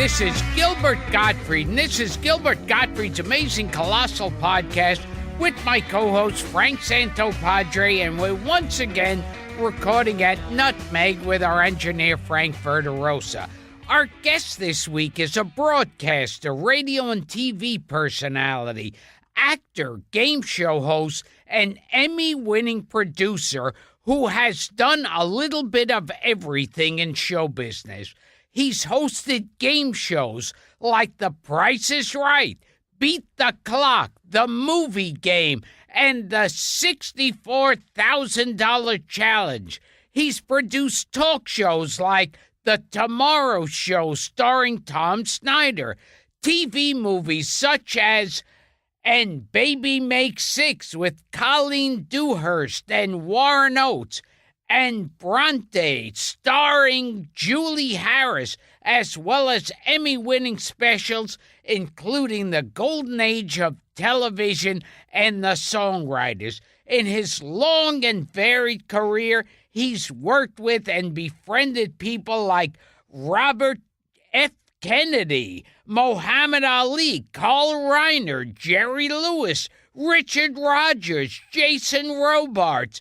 this is Gilbert Gottfried, and this is Gilbert Gottfried's amazing Colossal podcast with my co-host Frank Santopadre, and we're once again recording at Nutmeg with our engineer Frank Verderosa. Our guest this week is a broadcaster, radio and TV personality, actor, game show host, and Emmy-winning producer who has done a little bit of everything in show business. He's hosted game shows like The Price is Right, Beat the Clock, The Movie Game, and the $64,000 Challenge. He's produced talk shows like The Tomorrow Show starring Tom Snyder, TV movies such as And Baby Makes Six with Colleen Dewhurst and Warren Oates, and Bronte starring Julie Harris, as well as Emmy-winning specials including The Golden Age of Television and The Songwriters. In his long and varied career, he's worked with and befriended people like Robert F. Kennedy, Muhammad Ali, Carl Reiner, Jerry Lewis, Richard Rogers, Jason Robards,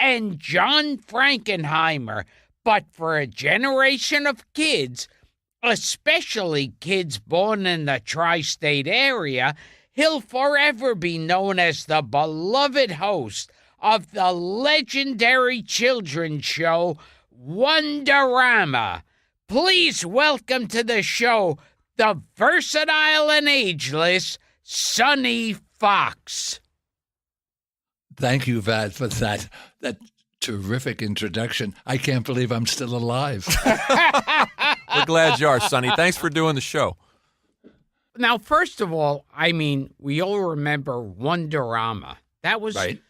and John Frankenheimer. But for a generation of kids, especially kids born in the tri-state area, he'll forever be known as the beloved host of the legendary children's show, Wonderama. Please welcome to the show the versatile and ageless Sonny Fox. Thank you, Vad, for that terrific introduction. I can't believe I'm still alive. We're glad you are, Sonny. Thanks for doing the show. Now, first of all, I mean, we all remember Wonderama. That was right.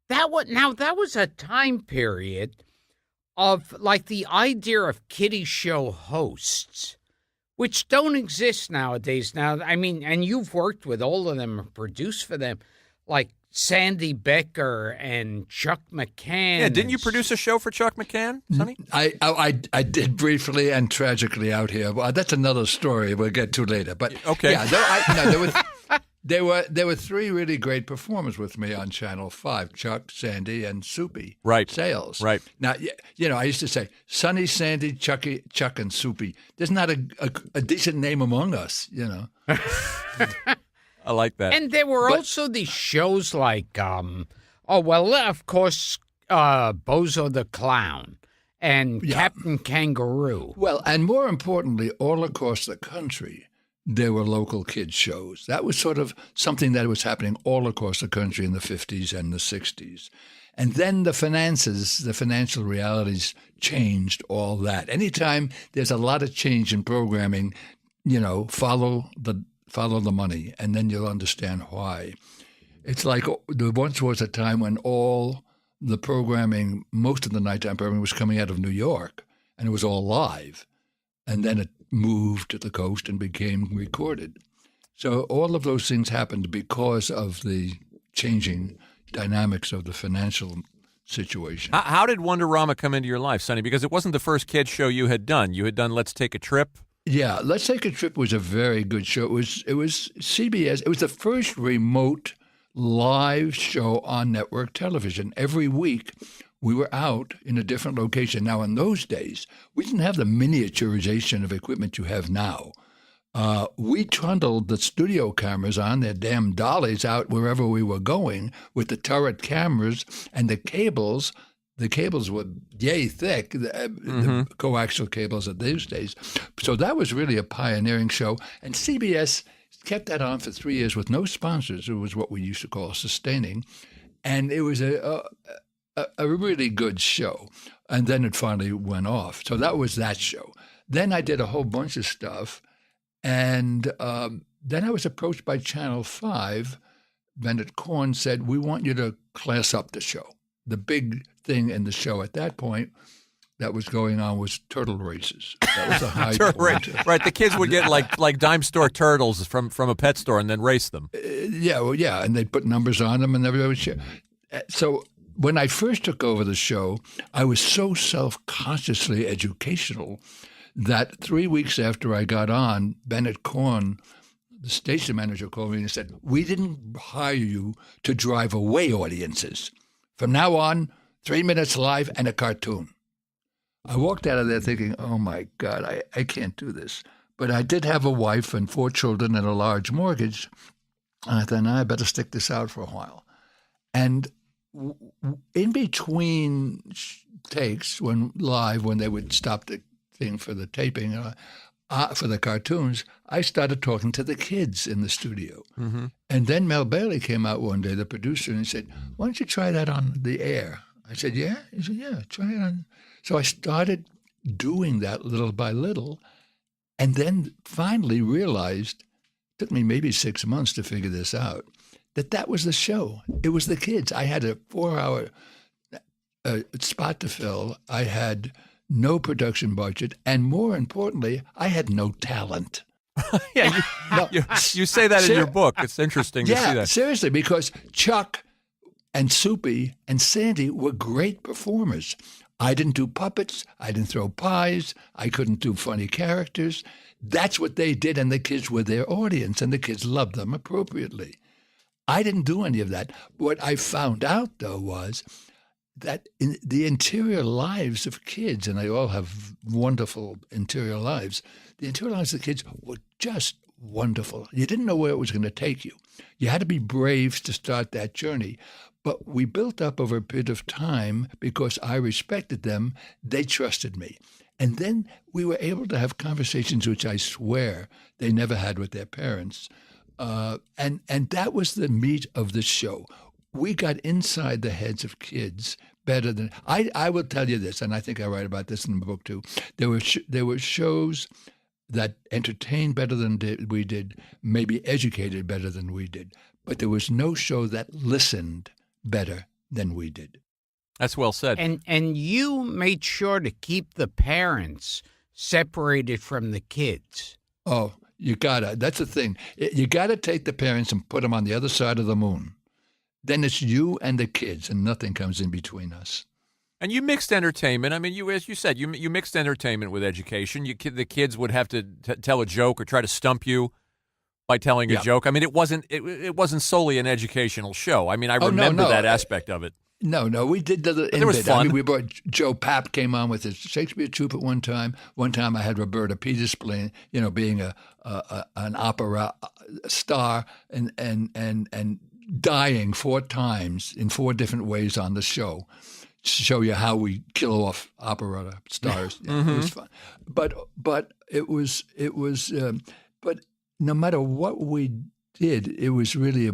That was a time period of like the idea of kiddie show hosts, which don't exist nowadays. Now, I mean, and you've worked with all of them and produced for them, like Sandy Becker and Chuck McCann. Yeah, didn't you produce a show for Chuck McCann, Sonny? I did briefly and tragically out here. Well, that's another story we'll get to later. But okay, yeah, there were three really great performers with me on Channel 5: Chuck, Sandy, and Soupy. Right. Sales. Right. Now, I used to say Sonny, Sandy, Chuck, and Soupy. There's not a decent name among us, I like that. And there were also these shows like, of course, Bozo the Clown and Captain Kangaroo. Well, and more importantly, all across the country, there were local kids shows. That was sort of something that was happening all across the country in the 50s and the 60s. And then the financial realities changed all that. Anytime there's a lot of change in programming, follow the money, and then you'll understand why. It's like there once was a time when all the programming, most of the nighttime programming was coming out of New York, and it was all live. And then it moved to the coast and became recorded. So all of those things happened because of the changing dynamics of the financial situation. How did Wonderama come into your life, Sonny? Because it wasn't the first kids show you had done. You had done Let's Take a Trip. Yeah, Let's Take a Trip was a very good show. It was CBS. It was the first remote live show on network television. Every week, we were out in a different location. Now, in those days, we didn't have the miniaturization of equipment you have now. We trundled the studio cameras on their damn dollies out wherever we were going with the turret cameras and the cables. The cables were yay thick, the coaxial cables of those days. So that was really a pioneering show. And CBS kept that on for 3 years with no sponsors. It was what we used to call sustaining. And it was a really good show. And then it finally went off. So that was that show. Then I did a whole bunch of stuff. And then I was approached by Channel 5. Bennett Korn said, "We want you to class up the show." The big thing in the show at that point that was going on was turtle races. That was a high point. Right. The kids would get like dime store turtles from a pet store and then race them. And they'd put numbers on them and everybody would share. So when I first took over the show, I was so self-consciously educational that 3 weeks after I got on, Bennett Korn, the station manager, called me and said, "We didn't hire you to drive away audiences. From now on, 3 minutes live and a cartoon." I walked out of there thinking, oh, my God, I can't do this. But I did have a wife and 4 children and a large mortgage. And I thought, I better stick this out for a while. And in between takes, when they would stop the thing for the taping, for the cartoons, I started talking to the kids in the studio. Mm-hmm. And then Mel Bailey came out one day, the producer, and he said, "Why don't you try that on the air?" I said, "Yeah?" He said, "Yeah, try it on." So I started doing that little by little, and then finally realized, it took me maybe 6 months to figure this out, that was the show. It was the kids. I had a 4-hour spot to fill. I had no production budget, and more importantly, I had no talent. Yeah, you say that in your book. It's interesting to see Yeah, that. seriously, because Chuck and Soupy and Sandy were great performers. I didn't do puppets. I didn't throw pies. I couldn't do funny characters. That's what they did, and the kids were their audience, and the kids loved them appropriately. I didn't do any of that. What I found out, though, was that in the interior lives of kids, and they all have wonderful interior lives, the interior lives of the kids were just wonderful. You didn't know where it was going to take you. You had to be brave to start that journey. But we built up over a period of time because I respected them. They trusted me. And then we were able to have conversations which I swear they never had with their parents. And that was the meat of the show. We got inside the heads of kids better than I will tell you this, and I think I write about this in the book too. There were shows that entertained better than we did, maybe educated better than we did, but there was no show that listened better than we did. That's well said. And you made sure to keep the parents separated from the kids. Oh, you gotta. That's the thing. You gotta take the parents and put them on the other side of the moon. Then it's you and the kids, and nothing comes in between us. And you mixed entertainment. I mean, as you said, you mixed entertainment with education. The kids would have to tell a joke or try to stump you by telling a joke. I mean, it wasn't solely an educational show. I mean, I remember that aspect of it. No, we did the There was fun. I mean, we brought Joe Papp came on with his Shakespeare troupe at one time. One time, I had Roberta Peters playing, being an opera star and dying 4 times in 4 different ways on the show. To show you how we kill off opera stars. It was fun, but it was. But no matter what we did, it was really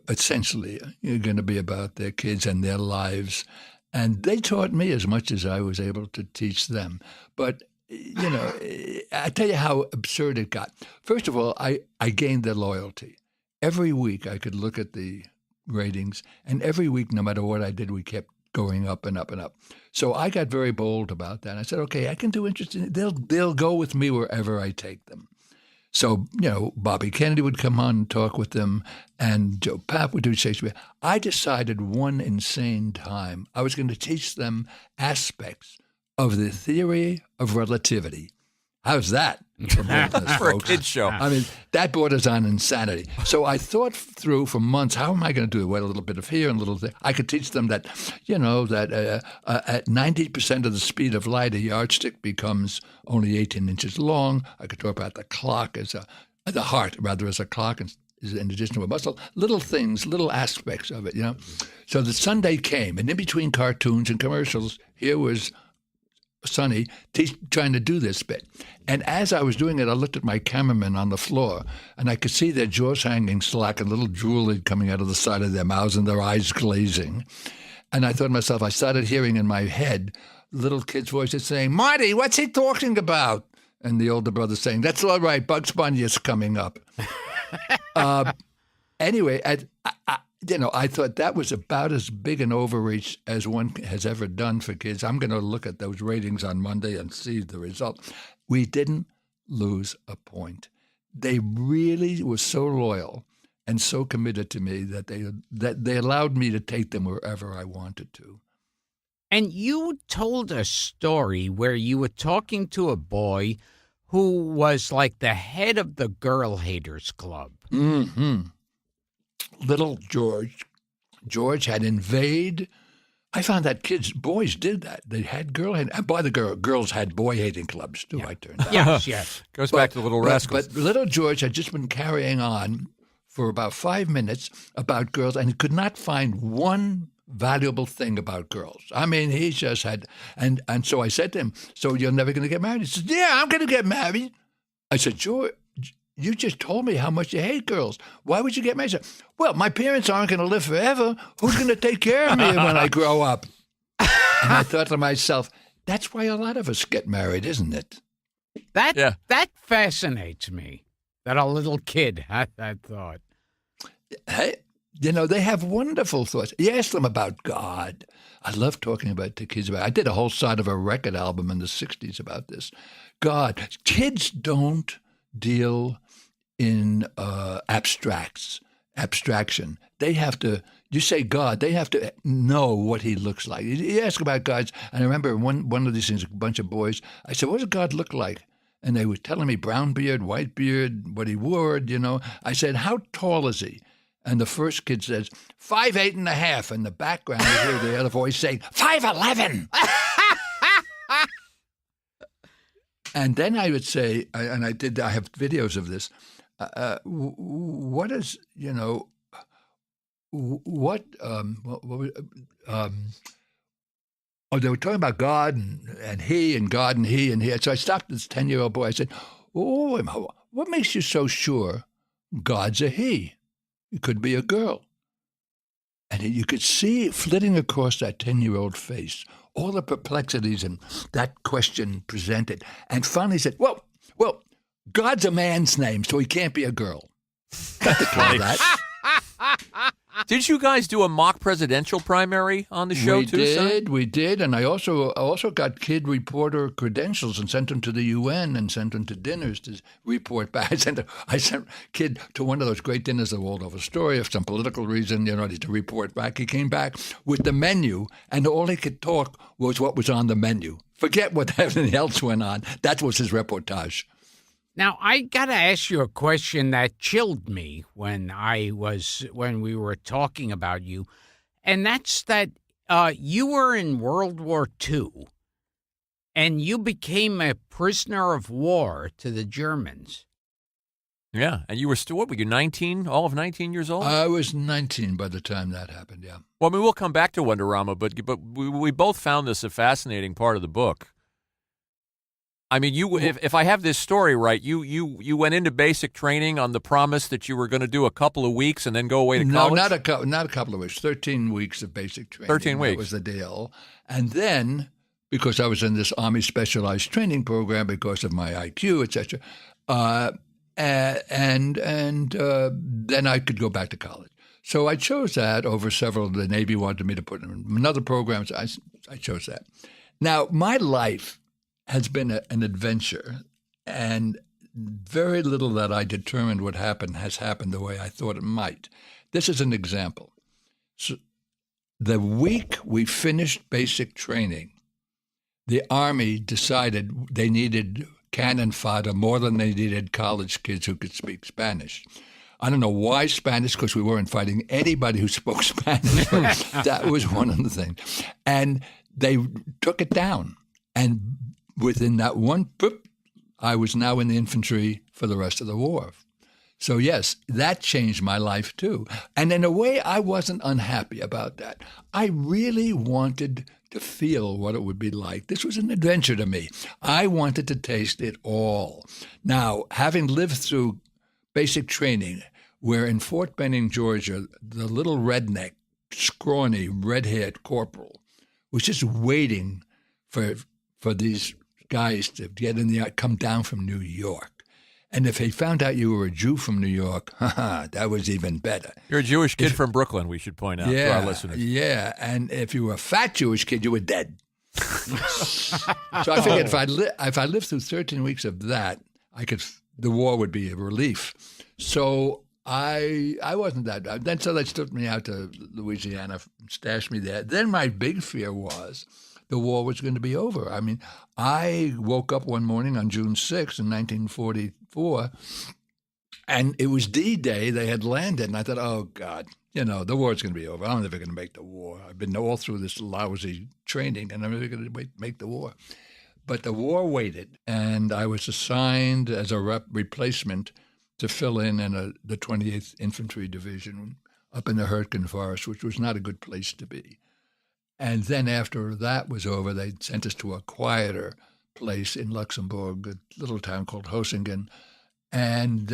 essentially going to be about their kids and their lives, and they taught me as much as I was able to teach them. But I tell you how absurd it got. First of all, I gained their loyalty. Every week I could look at the ratings, and every week, no matter what I did, we kept going up and up and up. So I got very bold about that. I said, okay, I can do interesting. They'll go with me wherever I take them. So, Bobby Kennedy would come on and talk with them, and Joe Papp would do Shakespeare. I decided one insane time I was going to teach them aspects of the theory of relativity. How's that? For a kid's show. I mean, that borders on insanity. So I thought through for months, how am I going to do it? Well, a little bit of here and a little there. I could teach them that, at 90% of the speed of light, a yardstick becomes only 18 inches long. I could talk about the clock the heart rather as a clock in addition to a muscle. Little things, little aspects of it, So the Sunday came, and in between cartoons and commercials, here was Sonny trying to do this bit. And as I was doing it, I looked at my cameramen on the floor, and I could see their jaws hanging slack and little drool coming out of the side of their mouths and their eyes glazing. And I thought to myself, I started hearing in my head little kids' voices saying, "Marty, what's he talking about?" And the older brother saying, "That's all right, Bugs Bunny is coming up." Anyway, I thought that was about as big an overreach as one has ever done for kids. I'm going to look at those ratings on Monday and see the result. We didn't lose a point. They really were so loyal and so committed to me that they allowed me to take them wherever I wanted to. And you told a story where you were talking to a boy who was like the head of the Girl Haters Club. Mm-hmm. Little George had invade. I found that boys did that. They had girls had boy-hating clubs, too, I turned out. Yes. Goes back to Little Rascals. But little George had just been carrying on for about 5 minutes about girls, and he could not find one valuable thing about girls. I mean, he just had, and so I said to him, "So you're never going to get married?" He said, "Yeah, I'm going to get married." I said, "George, you just told me how much you hate girls. Why would you get married?" He said, "Well, my parents aren't going to live forever. Who's going to take care of me when I grow up?" And I thought to myself, that's why a lot of us get married, isn't it? That fascinates me. That a little kid had that thought. Hey, they have wonderful thoughts. You ask them about God. I love talking about the kids. I did a whole side of a record album in the 60s about this. God. Kids don't deal in abstraction. They have to, you say God, they have to know what he looks like. You ask about gods, and I remember one of these things, a bunch of boys, I said, "What does God look like?" And they were telling me brown beard, white beard, what he wore, I said, "How tall is he?" And the first kid says, 5'8.5". In the background, you hear the other voice saying, 5'11". And then I would say, and I have videos of this, what is, they were talking about God and he and God and he and he. So I stopped this 10-year-old boy. I said, "Oh, what makes you so sure God's a he? It could be a girl." And you could see flitting across that 10-year-old face all the perplexities and that question presented. And finally he said, well, God's a man's name, so he can't be a girl. Got to call that. Did you guys do a mock presidential primary on the show too? We did, and I also got kid reporter credentials and sent them to the UN and sent them to dinners to report back. I sent kid to one of those great dinners of Waldorf Astoria for some political reason, to report back. He came back with the menu, and all he could talk was what was on the menu. Forget what everything else went on. That was his reportage. Now, I got to ask you a question that chilled me when we were talking about you, and that's that you were in World War II, and you became a prisoner of war to the Germans. Yeah, and you were still, what were you, 19, all of 19 years old? I was 19 by the time that happened, yeah. Well, I mean, we'll come back to Wonderama, but we both found this a fascinating part of the book. I mean, if I have this story right, you went into basic training on the promise that you were going to do a couple of weeks and then go away to college? No, not a couple of weeks. 13 weeks of basic training. 13 weeks. That was the deal. And then, because I was in this Army Specialized Training Program because of my IQ, etc., and then I could go back to college. So I chose that over several. The Navy wanted me to put in another program, so I chose that. Now, my life has been an adventure, and very little that I determined would happen has happened the way I thought it might. This is an example. So the week we finished basic training, the Army decided they needed cannon fodder more than they needed college kids who could speak Spanish. I don't know why Spanish, because we weren't fighting anybody who spoke Spanish. That was one of the things. And they took it down. And within that one, I was now in the infantry for the rest of the war. So yes, that changed my life too. And in a way, I wasn't unhappy about that. I really wanted to feel what it would be like. This was an adventure to me. I wanted to taste it all. Now, having lived through basic training, where in Fort Benning, Georgia, the little redneck, scrawny, red-haired corporal was just waiting for these guys to get in come down from New York. And if he found out you were a Jew from New York, that was even better. You're a Jewish kid from Brooklyn, we should point out to our listeners. Yeah, and if you were a fat Jewish kid, you were dead. So I figured if I lived through 13 weeks of that, the war would be a relief. So I wasn't that bad. Then so they took me out to Louisiana, stashed me there. Then my big fear was the war was going to be over. I mean, I woke up one morning on June 6th in 1944, and it was D-Day. They had landed, and I thought, oh, God, the war's going to be over. I'm never going to make the war. I've been all through this lousy training, and I'm never going to make the war. But the war waited, and I was assigned as a replacement to fill in the 28th Infantry Division up in the Hurtgen Forest, which was not a good place to be. And then after that was over, they sent us to a quieter place in Luxembourg, a little town called Hosingen. And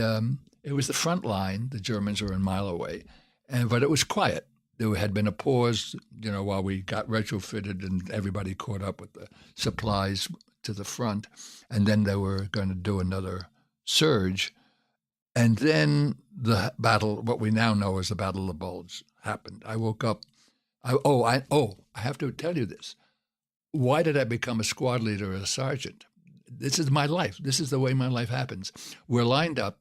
it was the front line. The Germans were a mile away. But it was quiet. There had been a pause, while we got retrofitted and everybody caught up with the supplies to the front. And then they were going to do another surge. And then the battle, what we now know as the Battle of the Bulge, happened. I woke up. I have to tell you this. Why did I become a squad leader or a sergeant? This is my life. This is the way my life happens. We're lined up,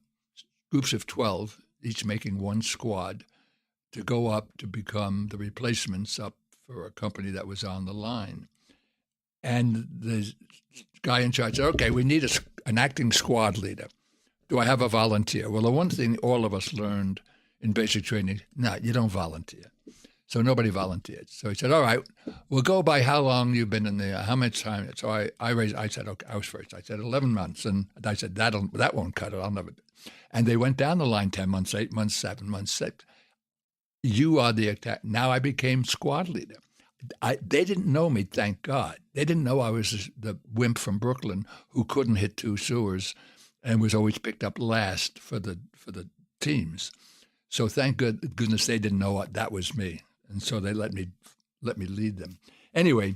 groups of 12, each making one squad, to go up to become the replacements up for a company that was on the line. And the guy in charge said, okay, we need an acting squad leader. Do I have a volunteer? Well, the one thing all of us learned in basic training, no, you don't volunteer. So nobody volunteered. So he said, all right, we'll go by how long you've been in there, how much time. So I said, okay, I was first. I said 11 months. And I said, that won't cut it. I'll never do it. And they went down the line 10 months, 8 months, 7 months, 6. You are the attack. Now I became squad leader. They didn't know me, thank God. They didn't know I was the wimp from Brooklyn who couldn't hit 2 sewers and was always picked up last for the teams. So thank goodness they didn't know that was me, and so they let me lead them. Anyway,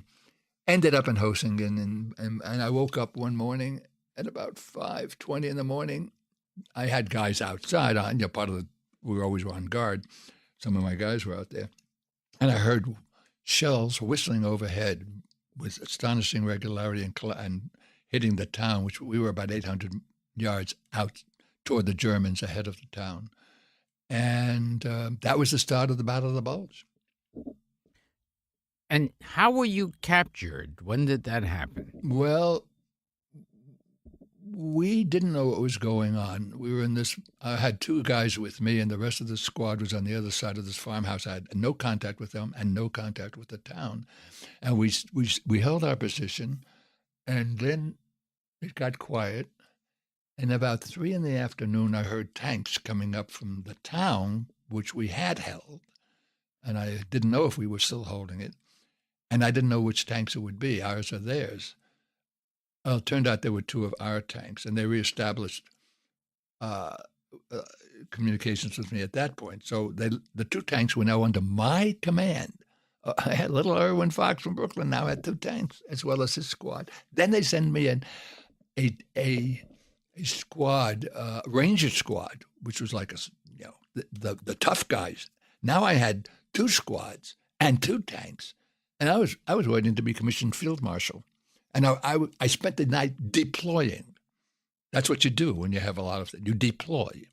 ended up in Hosingen, and I woke up one morning at about 5:20 in the morning. I had guys outside we were always on guard. Some of my guys were out there, and I heard shells whistling overhead with astonishing regularity and hitting the town, which we were about 800 yards out toward the Germans ahead of the town. And that was the start of the Battle of the Bulge. And how were you captured? When did that happen? Well, we didn't know what was going on. We were in this, I had 2 guys with me, and the rest of the squad was on the other side of this farmhouse. I had no contact with them and no contact with the town. And we held our position, and then it got quiet. And about 3 in the afternoon, I heard tanks coming up from the town, which we had held. And I didn't know if we were still holding it. And I didn't know which tanks it would be, ours or theirs. Well, it turned out there were 2 of our tanks, and they reestablished communications with me at that point. So the 2 tanks were now under my command. I had little Erwin Fox from Brooklyn now had 2 tanks, as well as his squad. Then they send me a squad, Ranger squad, which was like the tough guys. Now I had 2 squads and 2 tanks, and I was waiting to be commissioned field marshal, and I spent the night deploying. That's what you do when you have a lot of things. You deploy.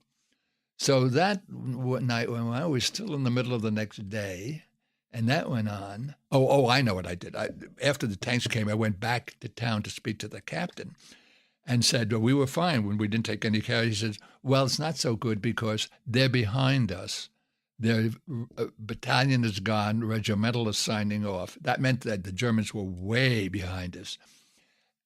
So that night, when I was still in the middle of the next day, and that went on. I know what I did. After the tanks came, I went back to town to speak to the captain. And said, well, we were fine when we didn't take any care. He said, well, it's not so good because they're behind us. Their battalion is gone, regimental is signing off. That meant that the Germans were way behind us.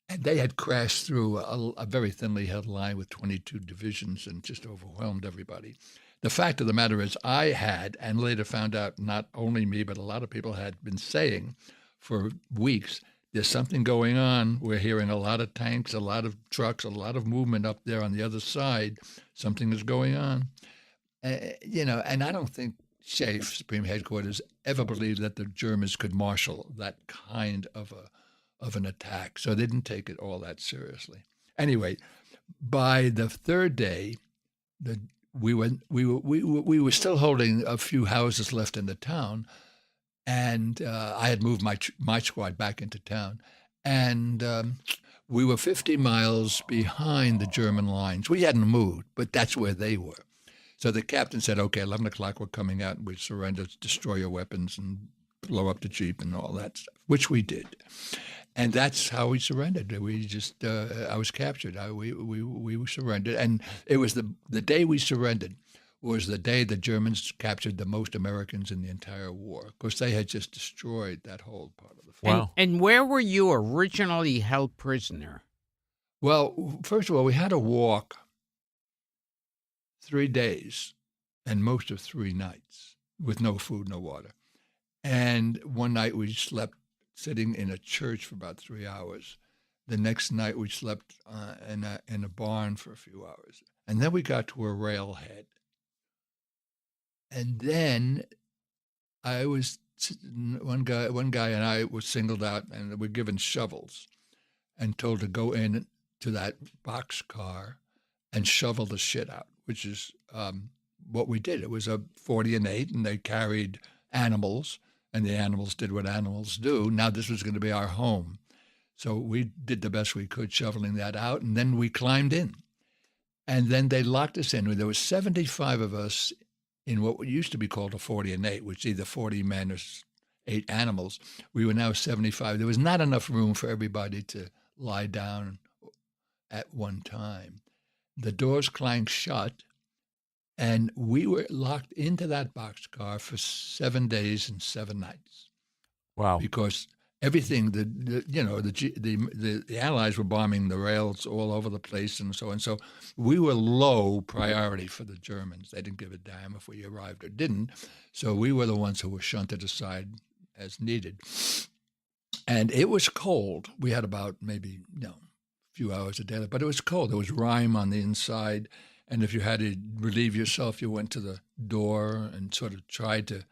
And they had crashed through a very thinly held line with 22 divisions and just overwhelmed everybody. The fact of the matter is I had, and later found out not only me, but a lot of people had been saying for weeks, there's something going on. We're hearing a lot of tanks, a lot of trucks, a lot of movement up there on the other side. Something is going on. And I don't think SHAEF, Supreme Headquarters, ever believed that the Germans could marshal that kind of an attack. So they didn't take it all that seriously. Anyway, by the 3rd day, we were still holding a few houses left in the town. And I had moved my squad back into town. And we were 50 miles behind the German lines. We hadn't moved, but that's where they were. So the captain said, okay, 11 o'clock, we're coming out, and we surrender, destroy your weapons, and blow up the Jeep and all that stuff, which we did. And that's how we surrendered. We just, I was captured. We surrendered. And it was the day we surrendered was the day the Germans captured the most Americans in the entire war. Of course, they had just destroyed that whole part of the field. Wow. And where were you originally held prisoner? Well, first of all, we had to walk 3 days and most of 3 nights with no food, no water. And one night we slept sitting in a church for about 3 hours. The next night we slept in a barn for a few hours. And then we got to a railhead. And then one guy and I was singled out and were given shovels and told to go in to that boxcar and shovel the shit out, which is what we did. It was a 40 and 8, and they carried animals, and the animals did what animals do. Now this was going to be our home. So we did the best we could shoveling that out, and then we climbed in. And then they locked us in. There were 75 of us in what used to be called a 40 and 8, which is either 40 men or 8 animals. We were now 75. There was not enough room for everybody to lie down at one time. The doors clanged shut, and we were locked into that boxcar for 7 days and 7 nights. Wow. Because everything, the Allies were bombing the rails all over the place and so on. So we were low priority for the Germans. They didn't give a damn if we arrived or didn't. So we were the ones who were shunted aside as needed. And it was cold. We had about maybe, a few hours a day, but it was cold. There was rime on the inside. And if you had to relieve yourself, you went to the door and sort of tried to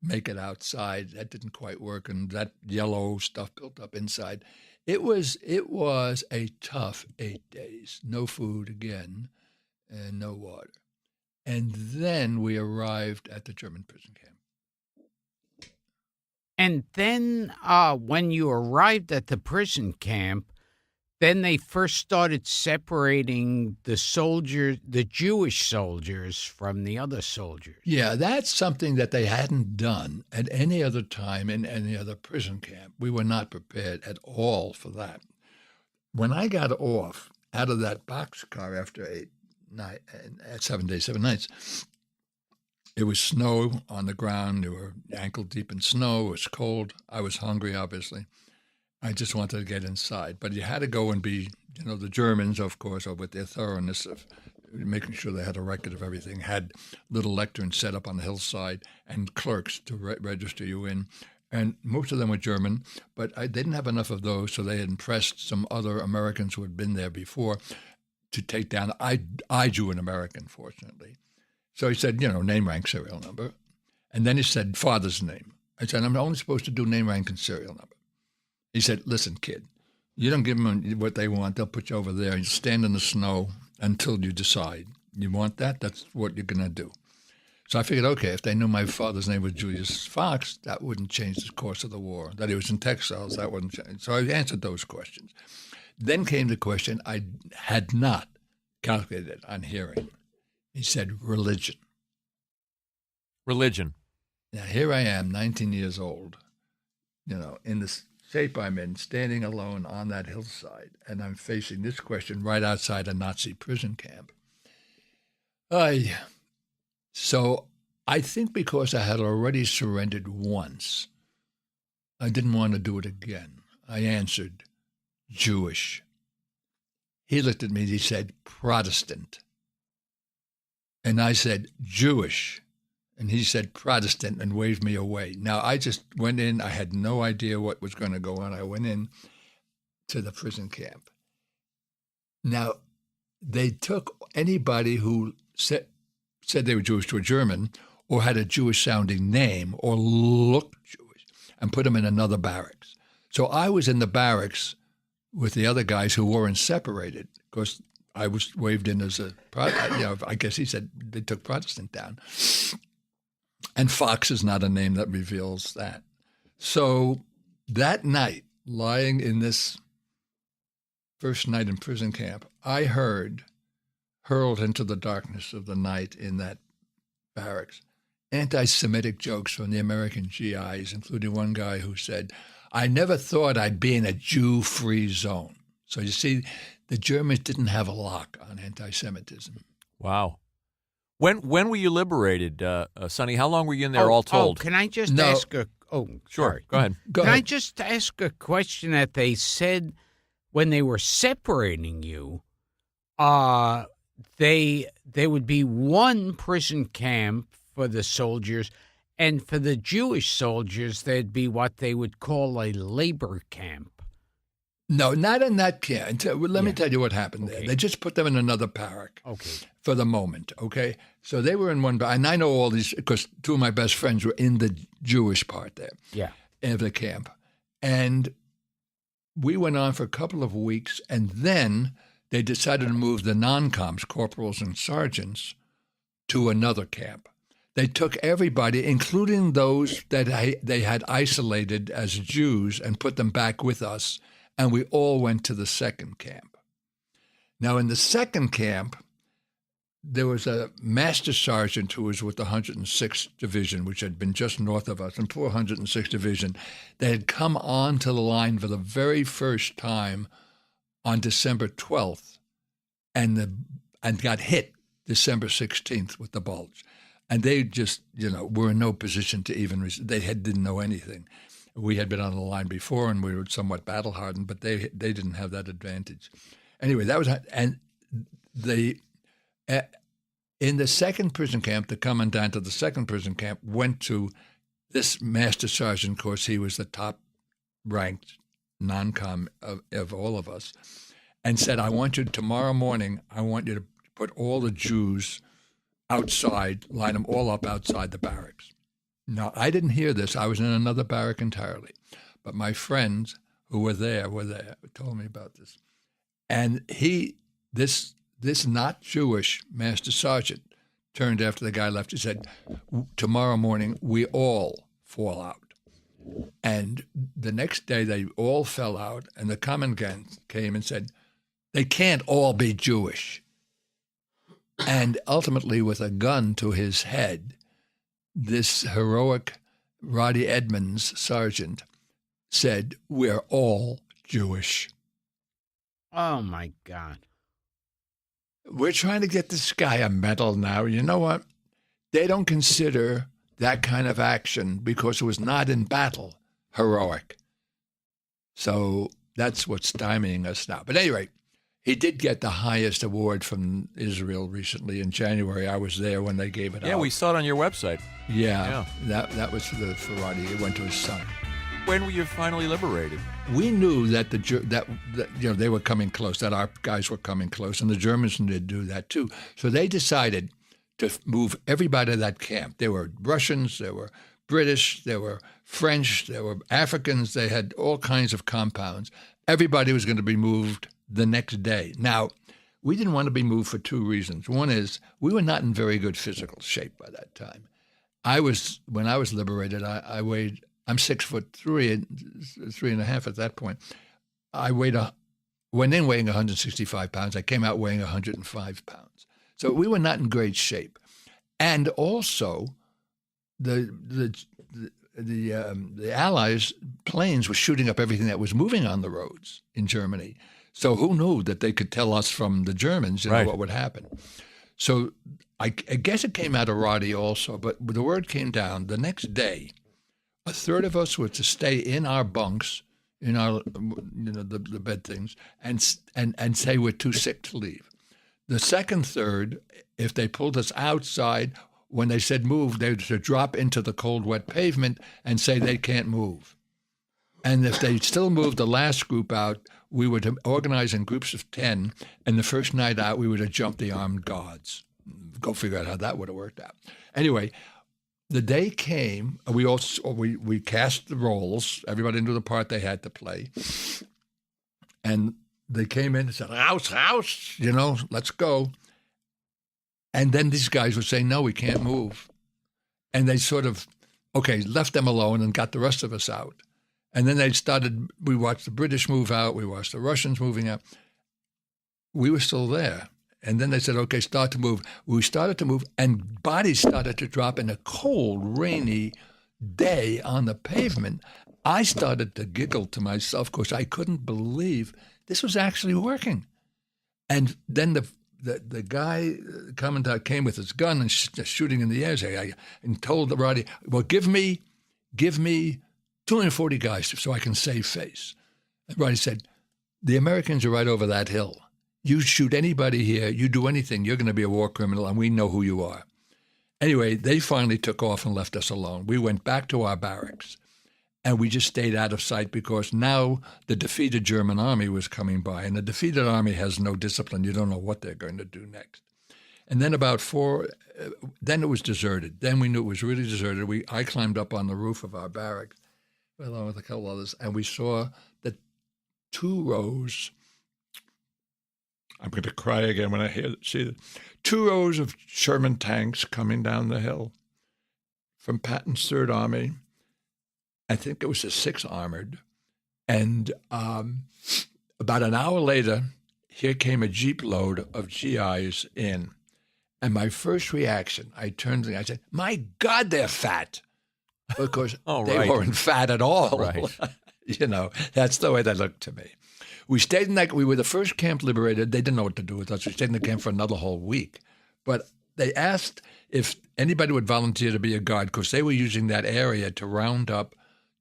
make it outside. That didn't quite work, and that yellow stuff built up inside. It was a tough 8 days. No food again, and no water. And then we arrived at the German prison camp. And then when you arrived at the prison camp, then they first started separating the Jewish soldiers from the other soldiers. Yeah, that's something that they hadn't done at any other time in any other prison camp. We were not prepared at all for that. When I got off out of that boxcar after 7 days, 7 nights, it was snow on the ground. We were ankle deep in snow. It was cold. I was hungry, obviously. I just wanted to get inside. But you had to go and be, the Germans, of course, with their thoroughness of making sure they had a record of everything, had little lecterns set up on the hillside and clerks to register you in. And most of them were German, but I didn't have enough of those, so they had impressed some other Americans who had been there before to take down. I drew an American, fortunately. So he said, name, rank, serial number. And then he said, father's name. I said, I'm only supposed to do name, rank, and serial number. He said, listen, kid, you don't give them what they want. They'll put you over there and you stand in the snow until you decide. You want that? That's what you're going to do. So I figured, okay, if they knew my father's name was Julius Fox, that wouldn't change the course of the war. That he was in textiles, that wouldn't change. So I answered those questions. Then came the question I had not calculated on hearing. He said, religion. Religion. Now, here I am, 19 years old, in this shape I'm in, standing alone on that hillside, and I'm facing this question right outside a Nazi prison camp. So I think because I had already surrendered once, I didn't want to do it again. I answered, Jewish. He looked at me and he said, Protestant. And I said, Jewish. And he said Protestant and waved me away. Now, I just went in. I had no idea what was going to go on. I went in to the prison camp. Now, they took anybody who said they were Jewish to a German or had a Jewish-sounding name or looked Jewish and put them in another barracks. So I was in the barracks with the other guys who weren't separated because I was waved in as I guess he said they took Protestant down. And Fox is not a name that reveals that. So that night, lying in this first night in prison camp, I heard, hurled into the darkness of the night in that barracks. Anti-Semitic jokes from the American GIs, including one guy who said, "I never thought I'd be in a Jew-free zone." So you see, the Germans didn't have a lock on anti-Semitism. Wow. When were you liberated, Sonny? How long were you in there all told? Can I just No. ask a... Oh, Sure. sorry. Go ahead. Go Can I ahead. just ask a question that they said when they were separating you? There would be one prison camp for the soldiers, and for the Jewish soldiers, there'd be what they would call a labor camp. No, not in that camp. Let me Yeah. tell you what happened there. Okay. They just put them in another barrack Okay. for the moment, okay? So they were in one barrack, and I know all these because two of my best friends were in the Jewish part there Yeah. of the camp. And we went on for a couple of weeks, and then they decided to move the non-coms, corporals and sergeants, to another camp. They took everybody, including those that they had isolated as Jews, and put them back with us, and we all went to the second camp. Now, in the second camp, there was a master sergeant who was with the 106th Division, which had been just north of us, and 406th Division. They had come onto the line for the very first time on December 12th and got hit December 16th with the bulge. And they just, were in no position to even, didn't know anything. We had been on the line before, and we were somewhat battle-hardened, but they didn't have that advantage. Anyway, that was, and in the second prison camp, the commandant of the second prison camp went to this master sergeant. Of course, he was the top-ranked non-com of all of us, and said, tomorrow morning, I want you to put all the Jews outside, line them all up outside the barracks. Now, I didn't hear this. I was in another barrack entirely. But my friends who were there, told me about this. And this not Jewish master sergeant turned after the guy left. He said, tomorrow morning, we all fall out. And the next day, they all fell out, and the commandant came and said, they can't all be Jewish. And ultimately, with a gun to his head, this heroic Roddy Edmonds sergeant said, we're all Jewish. Oh, my God. We're trying to get this guy a medal now. You know what? They don't consider that kind of action, because it was not in battle, heroic. So that's what's stymieing us now. But anyway, he did get the highest award from Israel recently in January. I was there when they gave it out. Yeah, we saw it on your website. Yeah. That was for Roddy. It went to his son. When were you finally liberated? We knew that they were coming close, that our guys were coming close, and the Germans did do that too. So they decided to move everybody to that camp. There were Russians, there were British, there were French, there were Africans. They had all kinds of compounds. Everybody was going to be moved the next day. Now, we didn't want to be moved for two reasons. One is we were not in very good physical shape by that time. When I was liberated, I weighed, I'm 6'3", 3.5 at that point. I went in weighing 165 pounds. I came out weighing 105 pounds. So we were not in great shape. And also, the Allies' planes were shooting up everything that was moving on the roads in Germany. So who knew that they could tell us from the Germans, Right. what would happen? So I guess it came out of Roddy also, but the word came down the next day. A third of us were to stay in our bunks, in our the bed things, and say we're too sick to leave. The second third, if they pulled us outside, when they said move, they would drop into the cold, wet pavement and say they can't move. And if they still moved the last group out, we would organize in groups of 10, and the first night out, we would have jumped the armed guards. Go figure out how that would have worked out. Anyway, the day came, we cast the roles, everybody knew the part they had to play, and they came in and said, house, let's go. And then these guys would say, no, we can't move. And they sort of, left them alone and got the rest of us out. And then we watched the British move out, we watched the Russians moving out. We were still there. And then they said, okay, start to move. We started to move, and bodies started to drop in a cold, rainy day on the pavement. I started to giggle to myself because I couldn't believe this was actually working. And then the guy, the commandant, came with his gun and shooting in the air, and told the Roddy, well, give me 240 guys so I can save face. And Roddy said, the Americans are right over that hill. You shoot anybody here, you do anything, you're going to be a war criminal, and we know who you are. Anyway, they finally took off and left us alone. We went back to our barracks, and we just stayed out of sight because now the defeated German army was coming by, and the defeated army has no discipline. You don't know what they're going to do next. And then then it was deserted. Then we knew it was really deserted. I climbed up on the roof of our barracks, along with a couple others, and we saw the 2 rows. I'm going to cry again when I see it. 2 rows of Sherman tanks coming down the hill from Patton's Third Army. I think it was the 6th Armored. And about an hour later, here came a jeep load of GIs in. And my first reaction, I turned and I said, my God, they're fat. Because they weren't fat at all. Right. That's the way they looked to me. We stayed in that. We were the first camp liberated. They didn't know what to do with us. We stayed in the camp for another whole week. But they asked if anybody would volunteer to be a guard because they were using that area to round up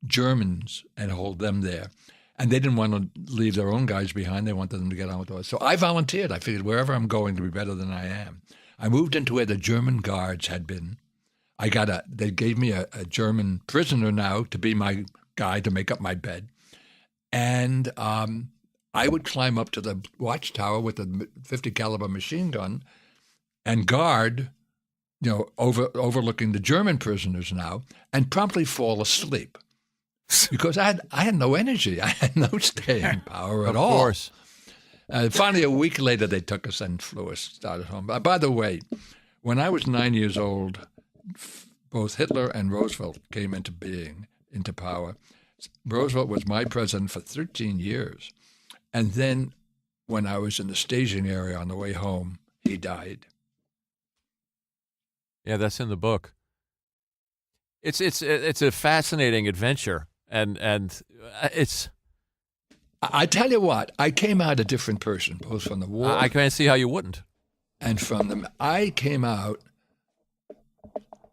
Germans and hold them there. And they didn't want to leave their own guys behind. They wanted them to get on with us. So I volunteered. I figured wherever I'm going to be better than I am. I moved into where the German guards had been. They gave me a German prisoner now to be my guy to make up my bed. And I would climb up to the watchtower with a 50 caliber machine gun and guard, overlooking the German prisoners now, and promptly fall asleep because I had no energy. I had no staying power at all. Of course. Finally, a week later, they took us and flew us, started home. By the way, when I was 9 years old, both Hitler and Roosevelt came into power. Roosevelt was my president for 13 years. And then when I was in the staging area on the way home, he died. Yeah, that's in the book. It's a fascinating adventure, and it's. I tell you what, I came out a different person, both from the war. I can't see how you wouldn't. And from them, I came out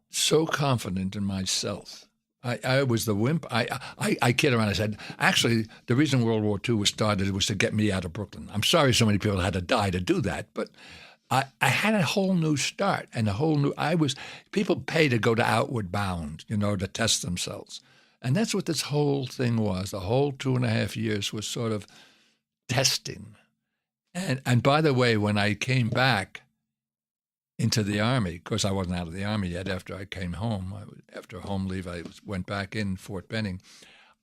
so confident in myself. I was the wimp. I kid around. I said, actually, the reason World War II was started was to get me out of Brooklyn. I'm sorry so many people had to die to do that, but I had a whole new start and people pay to go to Outward Bound, to test themselves. And that's what this whole thing was. The whole 2.5 years was sort of testing. And by the way, when I came back into the Army, because I wasn't out of the Army yet after I came home. After home leave, I went back in Fort Benning.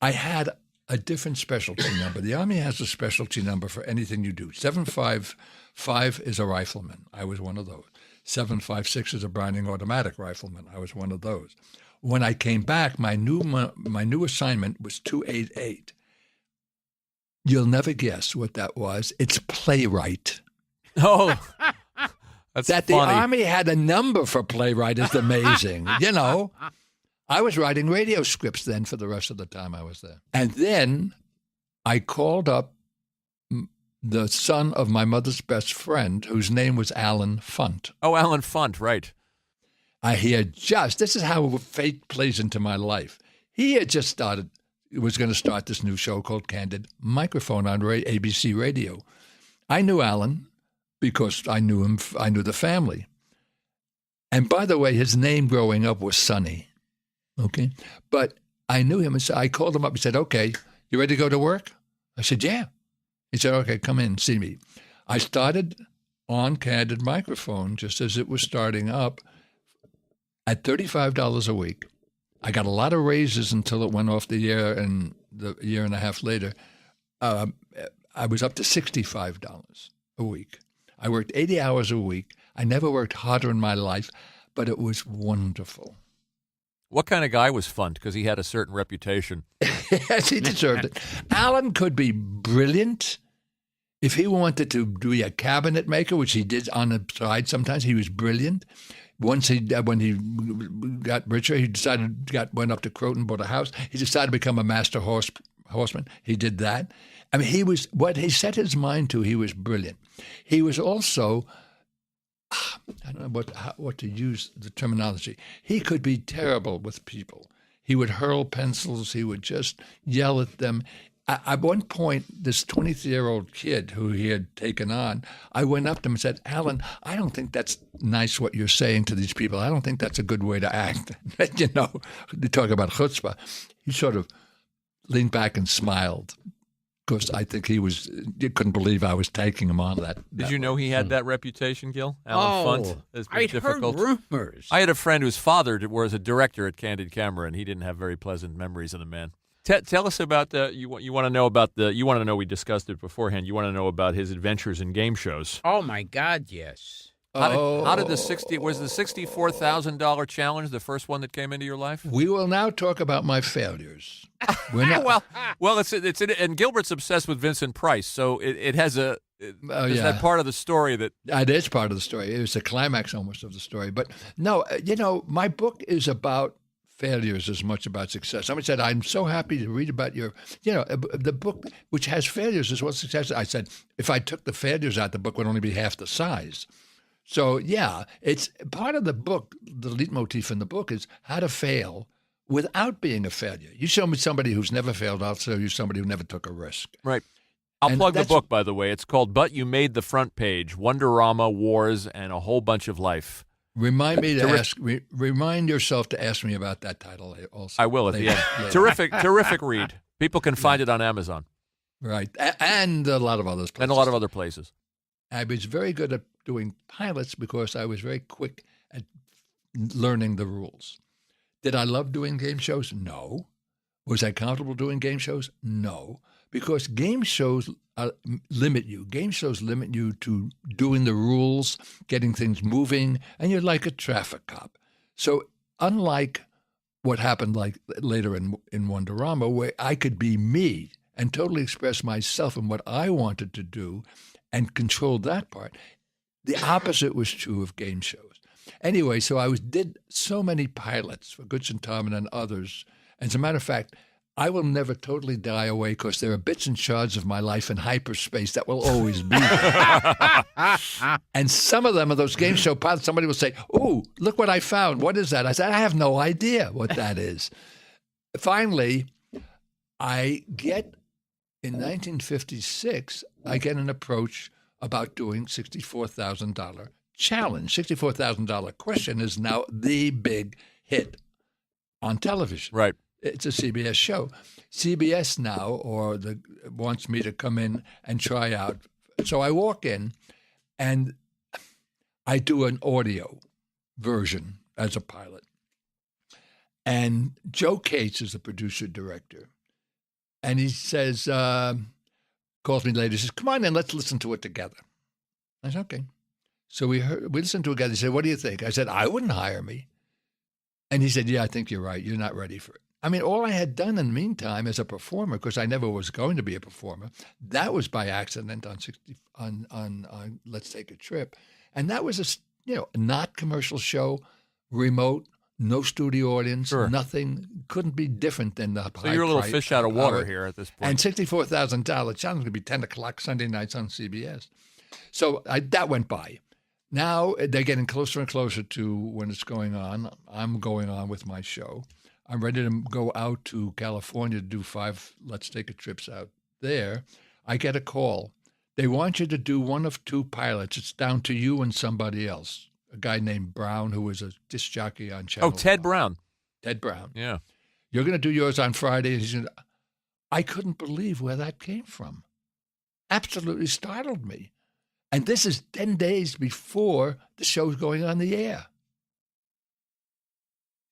I had a different specialty number. The Army has a specialty number for anything you do. 755 is a rifleman. I was one of those. 756 is a Browning automatic rifleman. I was one of those. When I came back, my new assignment was 288. You'll never guess what that was. It's playwright. Oh, that's that funny. The Army had a number for playwright is amazing. I was writing radio scripts then for the rest of the time I was there. And then I called up the son of my mother's best friend, whose name was Alan Funt. Oh, Alan Funt, right. This is how fate plays into my life. He had just was going to start this new show called Candid Microphone on ABC Radio. I knew Alan because I knew him. I knew the family. And by the way, his name growing up was Sonny. Okay. But I knew him. And so I called him up. He said, okay, you ready to go to work? I said, yeah. He said, okay, come in, see me. I started on Candid Microphone just as it was starting up at $35 a week. I got a lot of raises until it went off the air, and the year and a half later, I was up to $65 a week. I worked 80 hours a week. I never worked harder in my life, but it was wonderful. What kind of guy was Funt? Because he had a certain reputation. Yes, he deserved it. Alan could be brilliant. If he wanted to be a cabinet maker, which he did on the side sometimes, he was brilliant. Once when he got richer, he went up to Croton, bought a house. He decided to become a master horseman. He did that. I mean, what he set his mind to, he was brilliant. He was also, I don't know what to use the terminology. He could be terrible with people. He would hurl pencils. He would just yell at them. At one point, this 23-year-old kid who he had taken on, I went up to him and said, Alan, I don't think that's nice what you're saying to these people. I don't think that's a good way to act. You know, they talk about chutzpah. He sort of leaned back and smiled because I think he couldn't believe I was taking him on that. Did you know he had that reputation, Gil? Alan Funt has been I'd difficult. heard rumors. I had a friend whose father was a director at Candid Camera, and he didn't have very pleasant memories of the man. Tell us about you want to know we discussed it beforehand. You want to know about his adventures in game shows. Oh my God, yes. How did the $64,000 challenge the first one that came into your life? We will now talk about my failures. We're not, well, it's and Gilbert's obsessed with Vincent Price, so it has is that part of the story that it is part of the story. It was the climax almost of the story. But no, my book is about failures as much about success. Somebody said, I'm so happy to read about the book, which has failures as well as success. I said, if I took the failures out, the book would only be half the size. So, yeah, it's part of the book. The leitmotif in the book is how to fail without being a failure. You show me somebody who's never failed, I'll show you somebody who never took a risk. Right. I'll plug the book, by the way. It's called But You Made the Front Page, Wonderama, Wars, and a Whole Bunch of Life. Remind yourself to ask me about that title also. I will at the end. Terrific read. People can find it on Amazon. Right. And a lot of other places. And a lot of other places. I was very good at doing pilots because I was very quick at learning the rules. Did I love doing game shows? No. Was I comfortable doing game shows? No. Because game shows limit you. Game shows limit you to doing the rules, getting things moving, and you're like a traffic cop. So unlike what happened like later in Wonderama, where I could be me and totally express myself and what I wanted to do and control that part, the opposite was true of game shows. Anyway, so I did so many pilots for Goodson Tarman and others. As a matter of fact, I will never totally die away because there are bits and shards of my life in hyperspace that will always be there. And some of them are those game show pilots. Somebody will say, "Ooh, look what I found. What is that?" I said, "I have no idea what that is." Finally, in 1956, I get an approach about doing $64,000 challenge. $64,000 question is now the big hit on television. Right. It's a CBS show. CBS now wants me to come in and try out. So I walk in and I do an audio version as a pilot. And Joe Cates is the producer director. And he says, calls me later, he says, "Come on in, let's listen to it together." I said, "Okay." So we listened to it together. He said, "What do you think?" I said, "I wouldn't hire me." And he said, "Yeah, I think you're right. You're not ready for it." I mean, all I had done in the meantime as a performer, because I never was going to be a performer, that was by accident on Let's Take a Trip. And that was a not commercial show, remote, no studio audience, Sure. Nothing. Couldn't be different than the So you're a little fish out of water here at this point. And $64,000 challenge going to be 10 o'clock Sunday nights on CBS. So that went by. Now they're getting closer and closer to when it's going on. I'm going on with my show. I'm ready to go out to California to do 5 Let's Take a Trips out there. I get a call. They want you to do one of 2 pilots. It's down to you and somebody else. A guy named Brown, who was a disc jockey on Channel 5. Ted Brown. Ted Brown. Yeah. You're going to do yours on Friday. And I couldn't believe where that came from. Absolutely startled me. And this is 10 days before the show's going on the air.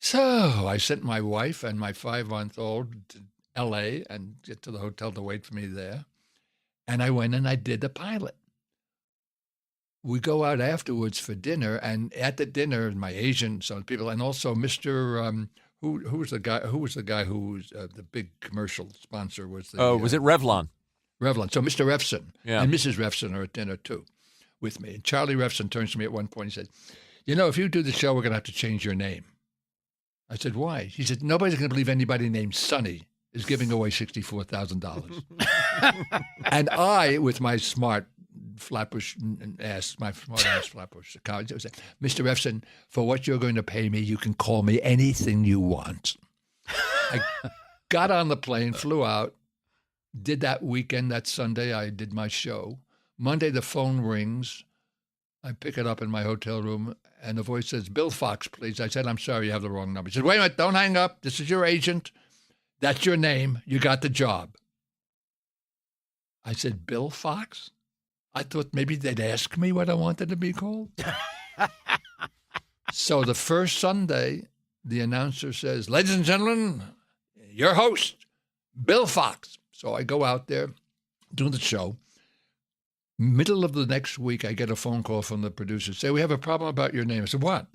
So I sent my wife and my 5-month-old to L.A. and get to the hotel to wait for me there. And I went and I did the pilot. We go out afterwards for dinner, and at the dinner, my agent, some people, and also Mr. Who was the guy? Who was the guy who was the big commercial sponsor? Was it Revlon? Revlon. So Mr. Refson Yeah. and Mrs. Refson are at dinner too with me. And Charlie Refson turns to me at one point and said, if you do the show, we're going to have to change your name. I said, why? He said, nobody's going to believe anybody named Sonny is giving away $64,000. And I, with my smart flatbush ass, my smart ass flatbush college, I said, Mr. Refson, for what you're going to pay me, you can call me anything you want. I got on the plane, flew out, did that weekend, that Sunday, I did my show. Monday, the phone rings. I pick it up in my hotel room, and the voice says, Bill Fox, please. I said, I'm sorry, you have the wrong number. He said, wait a minute, don't hang up. This is your agent. That's your name. You got the job. I said, Bill Fox? I thought maybe they'd ask me what I wanted to be called. So the first Sunday, the announcer says, ladies and gentlemen, your host, Bill Fox. So I go out there, do the show. Middle of the next week, I get a phone call from the producer. Say, we have a problem about your name. I said, what?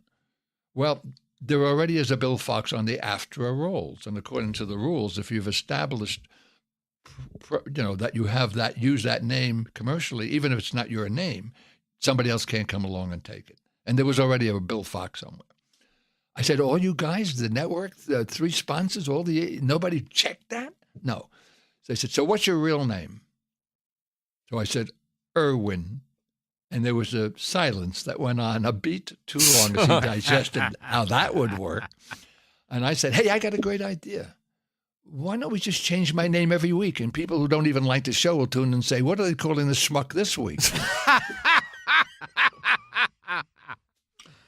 Well, there already is a Bill Fox on the AFTRA rolls. And according to the rules, if you've established, that you have that, use that name commercially, even if it's not your name, somebody else can't come along and take it. And there was already a Bill Fox somewhere. I said, all you guys, the network, the 3 sponsors, nobody checked that? No. So they said, so what's your real name? So I said, Irwin. And there was a silence that went on a beat too long as he digested how that would work. And I said, hey, I got a great idea. Why don't we just change my name every week? And people who don't even like the show will tune in and say, what are they calling the schmuck this week?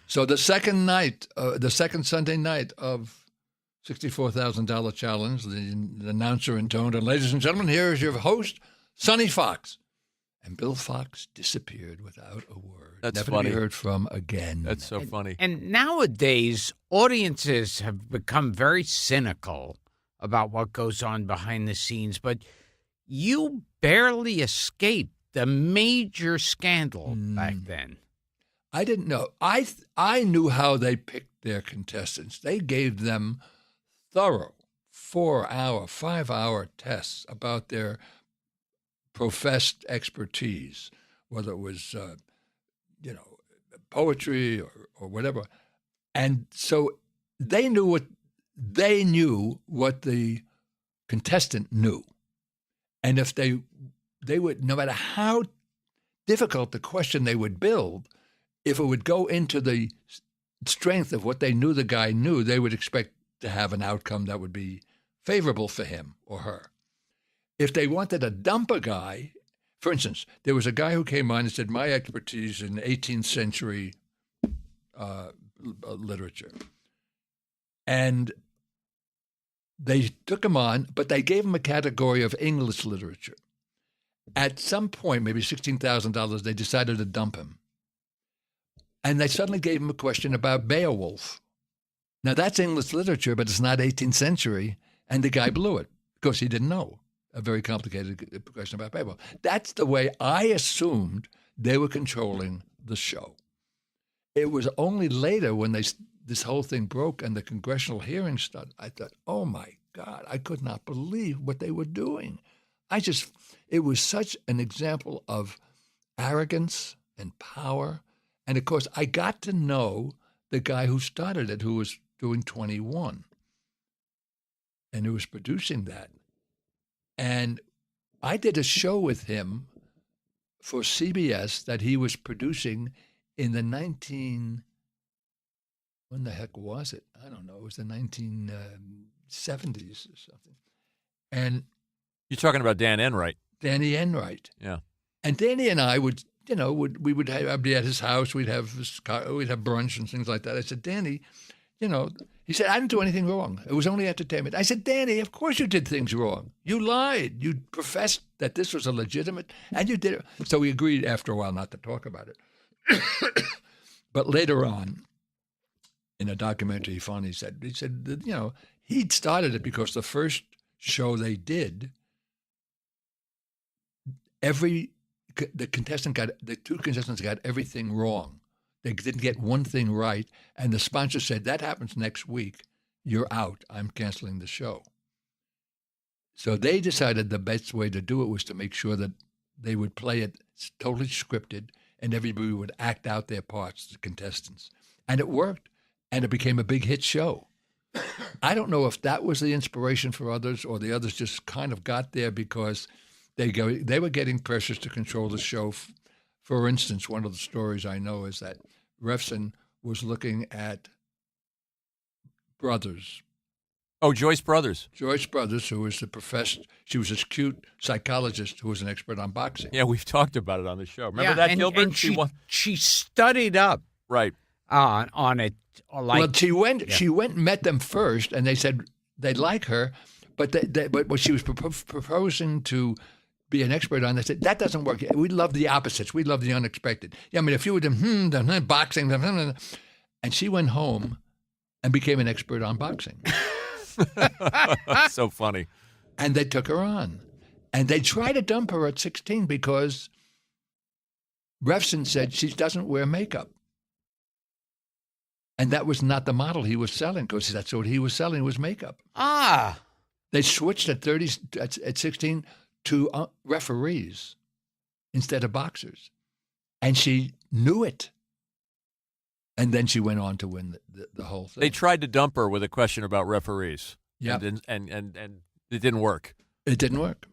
So the second Sunday night of $64,000 challenge, the announcer intoned, and ladies and gentlemen, here is your host, Sonny Fox. And Bill Fox disappeared without a word. That's Never funny. to be heard from again. That's so funny. And nowadays, audiences have become very cynical about what goes on behind the scenes, but you barely escaped the major scandal back then. I didn't know. I knew how they picked their contestants. They gave them thorough 4-hour, 5-hour tests about their professed expertise, whether it was, poetry or whatever. And so they knew what the contestant knew. And if they would, no matter how difficult the question they would build, if it would go into the strength of what they knew the guy knew, they would expect to have an outcome that would be favorable for him or her. If they wanted to dump a guy, for instance, there was a guy who came on and said, my expertise in 18th century literature. And they took him on, but they gave him a category of English literature. At some point, maybe $16,000, they decided to dump him. And they suddenly gave him a question about Beowulf. Now, that's English literature, but it's not 18th century, and the guy blew it because he didn't know. A very complicated question about Beowulf. That's the way I assumed they were controlling the show. It was only later when this whole thing broke and the congressional hearing started, I thought, oh my God, I could not believe what they were doing. It was such an example of arrogance and power. And of course, I got to know the guy who started it, who was doing 21 and who was producing that. And I did a show with him for CBS that he was producing in the when the heck was it? I don't know. It was the 1970s or something. And You're talking about Dan Enright. Danny Enright. Yeah. And Danny and I would, I'd be at his house. We'd have brunch and things like that. I said, Danny, he said, I didn't do anything wrong. It was only entertainment. I said, Danny, of course you did things wrong. You lied. You professed that this was a legitimate, and you did it. So we agreed after a while not to talk about it. But later on, in a documentary, he finally said, he'd started it because the first show they did, the two contestants got everything wrong. They didn't get one thing right, and the sponsor said, that happens next week. You're out. I'm canceling the show. So they decided the best way to do it was to make sure that they would play it totally scripted and everybody would act out their parts, the contestants. And it worked, and it became a big hit show. I don't know if that was the inspiration for others or the others just kind of got there because they were getting pressures to control the show. For instance, one of the stories I know is that Refson was looking at Brothers. Oh, Joyce Brothers. Joyce Brothers, who was the professor, she was this cute psychologist who was an expert on boxing. Yeah, we've talked about it on the show. Remember that, Gilbert? And she studied up right on it. Well, she went and met them first, and they said they'd like her, but but what she was proposing to be an expert on, they said that doesn't work. We love the opposites. We love the unexpected. Yeah, I mean, if you were boxing, and she went home and became an expert on boxing. So funny. And they took her on. And they tried to dump her at 16 because Refson said she doesn't wear makeup. And that was not the model he was selling because that's what he was selling was makeup. Ah. They switched at 16 to referees instead of boxers. And she knew it. And then she went on to win the whole thing. They tried to dump her with a question about referees. Yeah. And it didn't work. It didn't work.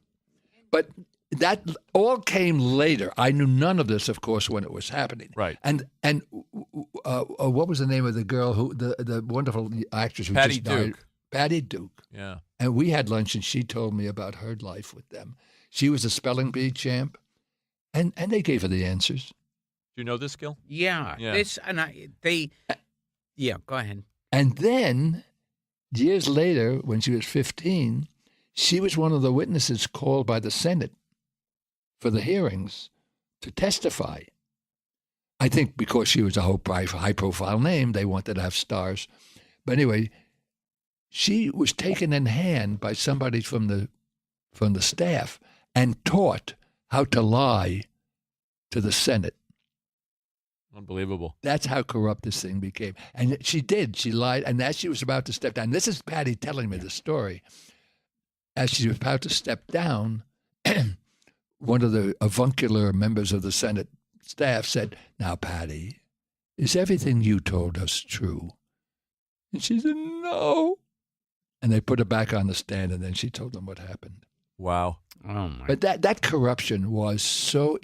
But that all came later. I knew none of this, of course, when it was happening. Right. And what was the name of the girl who the wonderful actress who Patty just died? Duke. Patty Duke. Yeah. And we had lunch, and she told me about her life with them. She was a spelling bee champ, and they gave her the answers. Do you know this, Gil? Yeah. Yeah. Go ahead. And then, years later, when she was 15, she was one of the witnesses called by the Senate for the hearings to testify. I think because she was a high-profile name, they wanted to have stars. But anyway, she was taken in hand by somebody from the staff and taught how to lie to the Senate. Unbelievable. That's how corrupt this thing became. And she did. She lied. And as she was about to step down, this is Patty telling me the story. As she was about to step down, one of the avuncular members of the Senate staff said, "Now, Patty, is everything you told us true?" And she said, "No." And they put her back on the stand, and then she told them what happened. Wow. Oh, my. But that corruption was so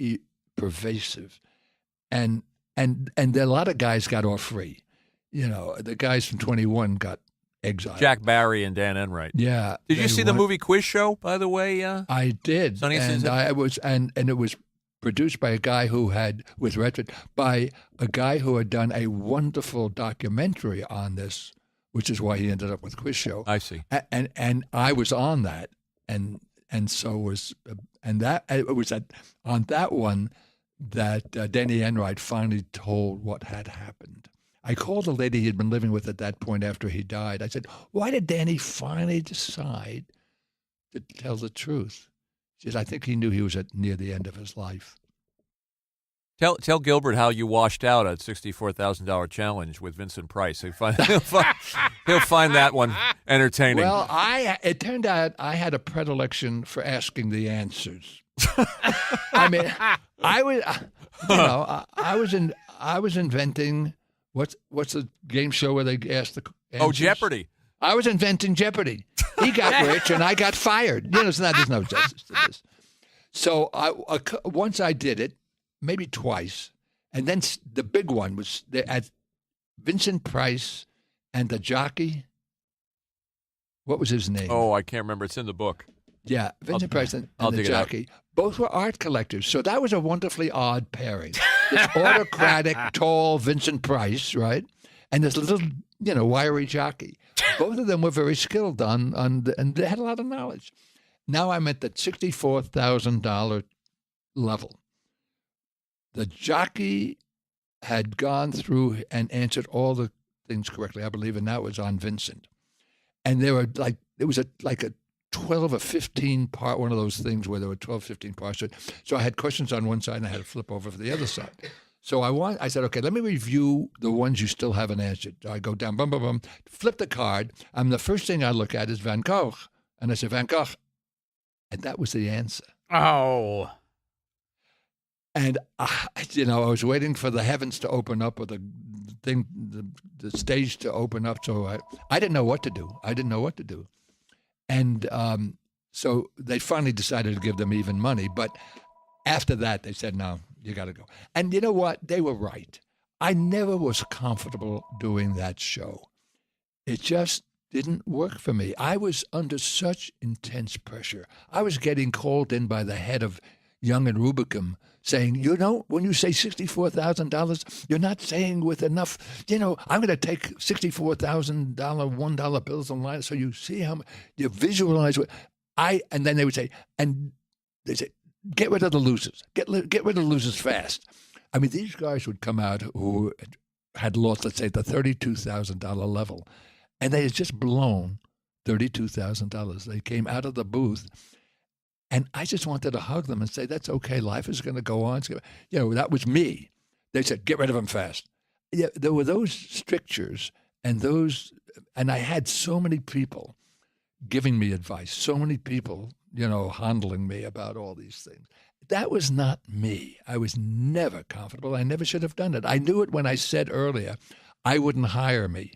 pervasive. And a lot of guys got off free. You know, the guys from 21 got exiled. Jack Barry and Dan Enright. Yeah. Did you see the movie Quiz Show, by the way? I did. Sonny, and it was produced by a guy who had done a wonderful documentary on this, which is why he ended up with Quiz Show. I see. And I was on that, and so was it was on that one that Danny Enright finally told what had happened. I called the lady he had been living with at that point after he died. I said, "Why did Danny finally decide to tell the truth?" She said, "I think he knew he was near the end of his life." Tell Gilbert how you washed out a $64,000 challenge with Vincent Price. He'll find that one entertaining. Well, it turned out I had a predilection for asking the answers. I mean, I was inventing what's the game show where they ask the answers? Oh, Jeopardy! I was inventing Jeopardy. He got rich and I got fired. You know, there's no justice to this. So once I did it, maybe twice, and then the big one was at Vincent Price and the jockey. What was his name? Oh, I can't remember. It's in the book. Yeah, Vincent Price and the jockey. Both were art collectors, so that was a wonderfully odd pairing. This autocratic, tall Vincent Price, right, and this little, wiry jockey. Both of them were very skilled and they had a lot of knowledge. Now I'm at the $64,000 level. The jockey had gone through and answered all the things correctly, I believe, and that was on Vincent. And there were it was like a 12 or 15 part, one of those things where there were 12, 15 parts. So I had questions on one side and I had to flip over for the other side. So I said, okay, let me review the ones you still haven't answered. I go down, bum, bum, bum, flip the card. The first thing I look at is Van Gogh. And I said, Van Gogh, And that was the answer. Oh. And, I was waiting for the heavens to open up or the stage to open up. So I didn't know what to do. And so they finally decided to give them even money. But after that, they said, no, you got to go. And you know what? They were right. I never was comfortable doing that show. It just didn't work for me. I was under such intense pressure. I was getting called in by the head of Young and Rubicam saying, when you say $64,000, you're not saying with enough, I'm going to take $64,000 $1 bills online so you see how much, you visualize what and then they would say, get rid of the losers. Get rid of the losers fast. I mean, these guys would come out who had lost, let's say, the $32,000 level, and they had just blown $32,000. They came out of the booth, and I just wanted to hug them and say, that's okay. Life is going to go on. That was me. They said, get rid of them fast. Yeah, there were those strictures and I had so many people giving me advice, so many people, handling me about all these things. That was not me. I was never comfortable. I never should have done it. I knew it when I said earlier, I wouldn't hire me.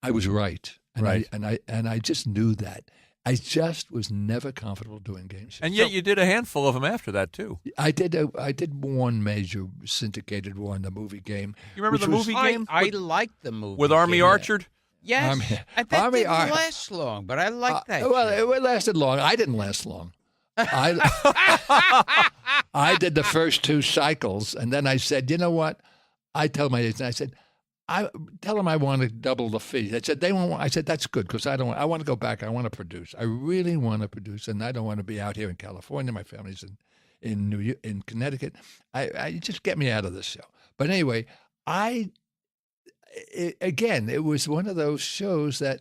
I was right. And I just knew that. I just was never comfortable doing game shows. And yet you did a handful of them after that, too. I did one major syndicated one, the movie game. You remember the movie game? I liked the movie with Army game. Orchard? Yes. That didn't last long, but I liked that. Well, it lasted long. I didn't last long. I did the first 2 cycles, and then I said, you know what? I told my agent, I said, tell them I want to double the fee. They said they won't. I said that's good because I want to go back. I want to produce. I really want to produce, and I don't want to be out here in California. My family's in Connecticut. I just get me out of this show. But anyway, it was one of those shows that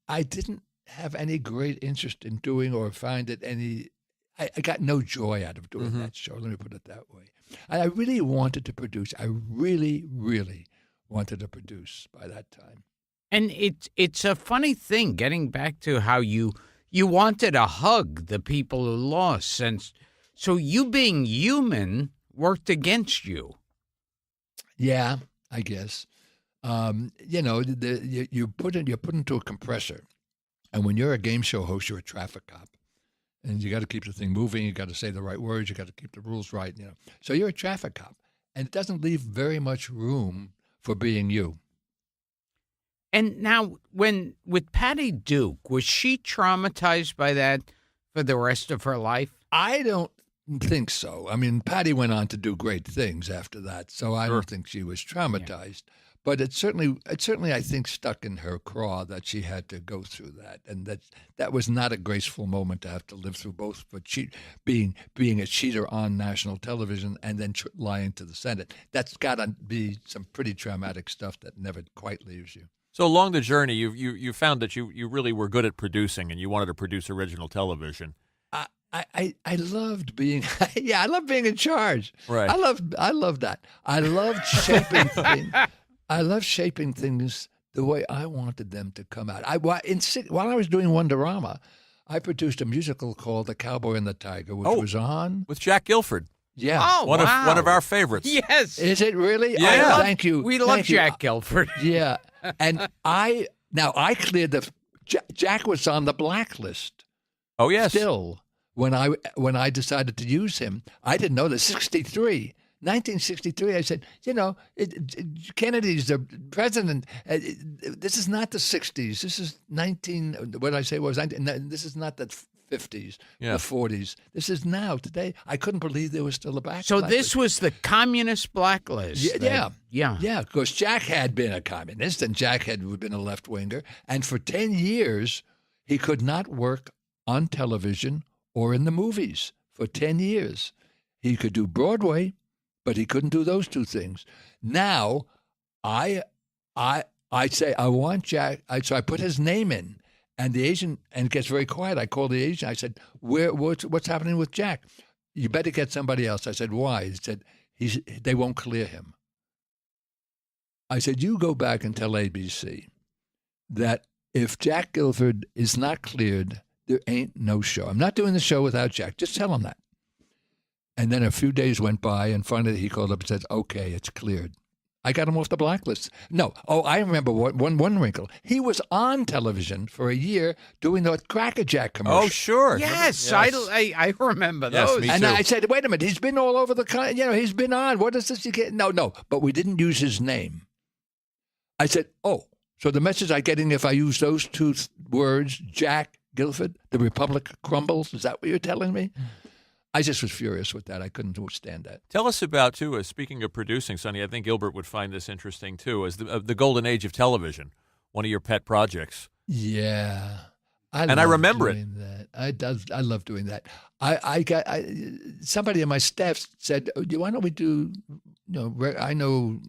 I didn't have any great interest in doing or find it any. I got no joy out of doing that show. Let me put it that way. I really wanted to produce. I really, really wanted to produce by that time. And it's a funny thing, getting back to how you wanted to hug the people who lost, and so you being human worked against you. Yeah, I guess. You're put into a compressor, and when you're a game show host, you're a traffic cop. And you got to keep the thing moving. You got to say the right words. You got to keep the rules right. So you're a traffic cop, and it doesn't leave very much room for being you. And now, with Patty Duke, was she traumatized by that for the rest of her life? I don't think so. I mean, Patty went on to do great things after that, so I don't think she was traumatized. Yeah. But it certainly, I think, stuck in her craw that she had to go through that, and that was not a graceful moment to have to live through, both for being a cheater on national television and then lying to the Senate. That's got to be some pretty traumatic stuff that never quite leaves you. So along the journey, you found that you really were good at producing, and you wanted to produce original television. I loved being I loved being in charge. Right. I love that. I loved shaping things. I love shaping things the way I wanted them to come out. While I was doing Wonderama, I produced a musical called The Cowboy and the Tiger, which was on with Jack Guilford. Yeah. Oh, one of our favorites. Yes. Is it really? Yeah. Thank you. We love Jack Guilford. Yeah. And I cleared Jack was on the blacklist. Oh, yes. Still, when I decided to use him, I didn't know this. 1963, I said, Kennedy's the president. This is not the 60s. This is what I say was 19. This is not the 50s, the 40s. This is now, today. I couldn't believe there was still a blacklist. So this was the communist blacklist. Yeah, because Jack had been a communist and Jack had been a left-winger. And for 10 years, he could not work on television or in the movies for 10 years. He could do Broadway, but he couldn't do those 2 things. Now, I say I want Jack. So I put his name in, and the agent, and it gets very quiet. I called the agent. I said, "What's happening with Jack? You better get somebody else." I said, "Why?" He said, "They won't clear him." I said, "You go back and tell ABC that if Jack Guilford is not cleared, there ain't no show. I'm not doing the show without Jack. Just tell him that. And then a few days went by, and finally he called up and said, okay, it's cleared. I got him off the blacklist. No. Oh, I remember one wrinkle. He was on television for a year doing the Cracker Jack commercial. Oh, sure. Yes, I remember Yes, those. me And too. I said, wait a minute, he's been all over he's been on. What is this you get? No, but we didn't use his name. I said, oh, so the message I'm getting if I use those two words, Jack Guilford, the Republic crumbles, is that what you're telling me? I just was furious with that. I couldn't stand that. Tell us about, too, speaking of producing, Sonny, I think Gilbert would find this interesting, too, as the golden age of television, one of your pet projects. Yeah. I remember doing that. I love doing that. Somebody on my staff said, why don't we do, I know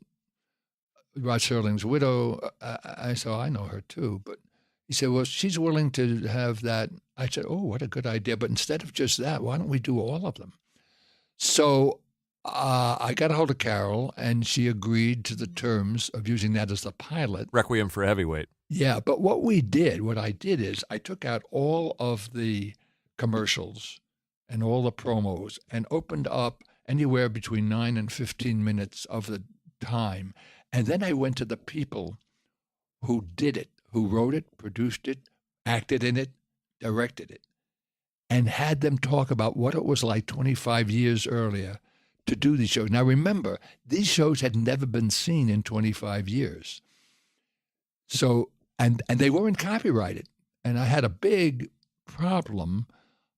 Rod Serling's widow. I said, I know her too. But he said, well, she's willing to have that. I said, oh, what a good idea. But instead of just that, why don't we do all of them? So I got a hold of Carol, and she agreed to the terms of using that as the pilot. Requiem for a Heavyweight. Yeah, but what I did is I took out all of the commercials and all the promos and opened up anywhere between 9 and 15 minutes of the time. And then I went to the people who did it, who wrote it, produced it, acted in it, directed it, and had them talk about what it was like 25 years earlier to do these shows. Now, remember, these shows had never been seen in 25 years. So, and they weren't copyrighted. And I had a big problem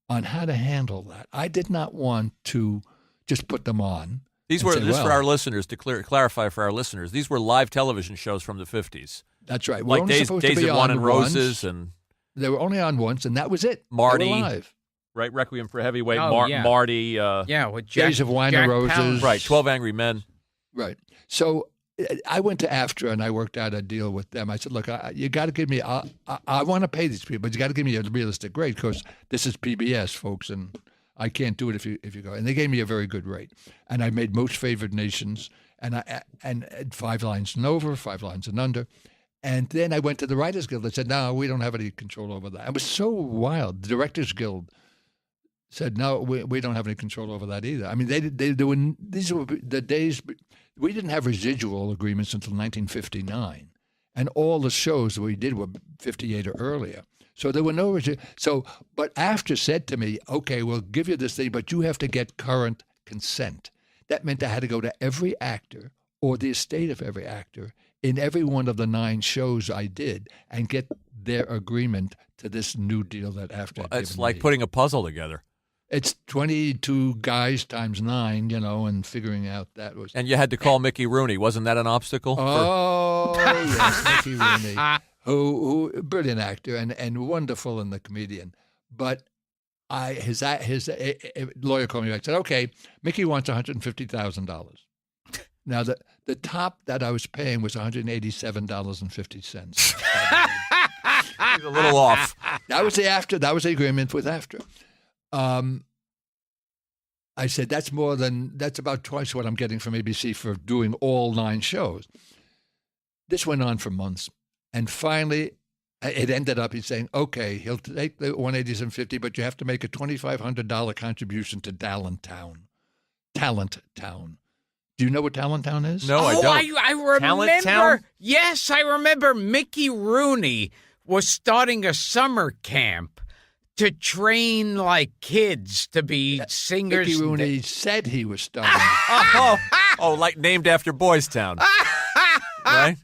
on how to handle that. I did not want to just put them on. These were, for our listeners, to clarify for our listeners, these were live television shows from the 50s. That's right. Like Days of Wine and Roses. And they were only on once, and that was it. Marty. They were live. Right, Requiem for a Heavyweight, Yeah. Marty. With Jack, Days of Wine Jack and Roses. Palance. Right, 12 Angry Men. Right. So I went to AFTRA, and I worked out a deal with them. I said, look, you got to give me, I want to pay these people, but you got to give me a realistic rate because this is PBS, folks, and I can't do it if you go. And they gave me a very good rate. And I made Most Favored Nations, and 5 lines and over, 5 lines and under. And then I went to the Writers Guild and said, no, we don't have any control over that. It was so wild. The Directors Guild said, no, we don't have any control over that either. I mean, these were the days, we didn't have residual agreements until 1959. And all the shows we did were 58 or earlier. So there were no but AFTRA said to me, okay, we'll give you this thing, but you have to get current consent. That meant I had to go to every actor or the estate of every actor in every one of the 9 shows I did and get their agreement to this new deal that AFTRA had It's given like me. putting a puzzle together. It's 22 guys times 9, and figuring out that was. And you had to call Mickey Rooney. Wasn't that an obstacle? Oh, yes, Mickey Rooney, who brilliant actor and wonderful in the comedian. But his lawyer called me back and said, okay, Mickey wants $150,000. Now, the top that I was paying was $187.50. He's a little off. That was the agreement with AFTRA. I said, that's about twice what I'm getting from ABC for doing all 9 shows. This went on for months. And finally, it ended up, he's saying, okay, he'll take the $187.50, but you have to make a $2,500 contribution to Talent Town. Do you know what Talent Town is? No, I don't. I remember. Talent Town? Yes, I remember Mickey Rooney was starting a summer camp to train like kids to be singers. Mickey Rooney said he was starting. Oh, like named after Boys Town. Right?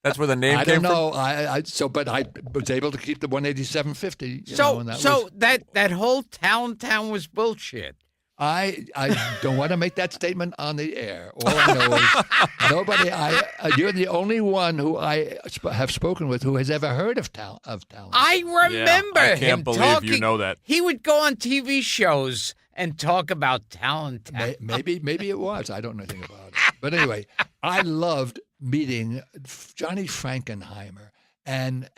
That's where the name came from? I don't know. But I was able to keep the $187.50. So that whole Talent Town was bullshit. I don't want to make that statement on the air. All I know is nobody. You're the only one who I have spoken with who has ever heard of talent. I remember I him can't believe talking. you know that. He would go on TV shows and talk about talent. Maybe it was. I don't know anything about it. But anyway, I loved meeting Johnny Frankenheimer and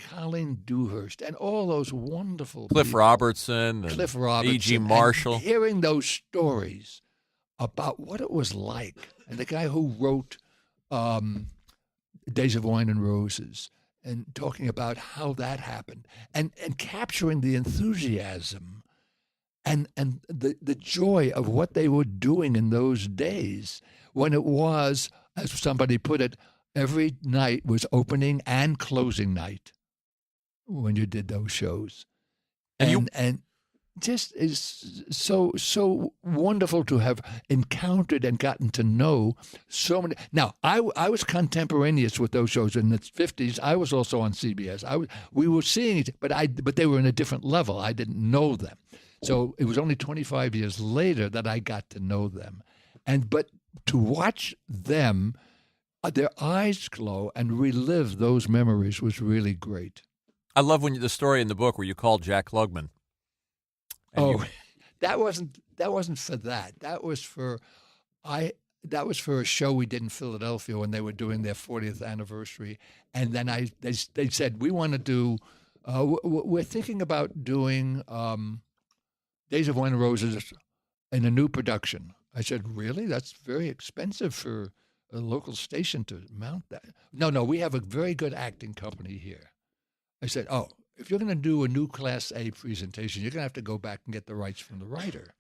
Colleen Dewhurst and all those wonderful Cliff people. Robertson, E.G. Marshall. And hearing those stories about what it was like. And the guy who wrote Days of Wine and Roses and talking about how that happened, and capturing the enthusiasm and the joy of what they were doing in those days, when it was, as somebody put it, every night was opening and closing night when you did those shows. And just is so wonderful to have encountered and gotten to know so many. Now, I was contemporaneous with those shows in the 50s. I was also on CBS. We were seeing it, but they were in a different level. I didn't know them. So it was only 25 years later that I got to know them. But to watch them, their eyes glow and relive those memories was really great. I love the story in the book where you called Jack Klugman. That wasn't for that. That was for a show we did in Philadelphia when they were doing their 40th anniversary, and then they said, we want to do. We're thinking about doing Days of Wine and Roses in a new production. I said, really? That's very expensive for a local station to mount that. No, we have a very good acting company here. I said, oh, if you're going to do a new Class A presentation, you're going to have to go back and get the rights from the writer.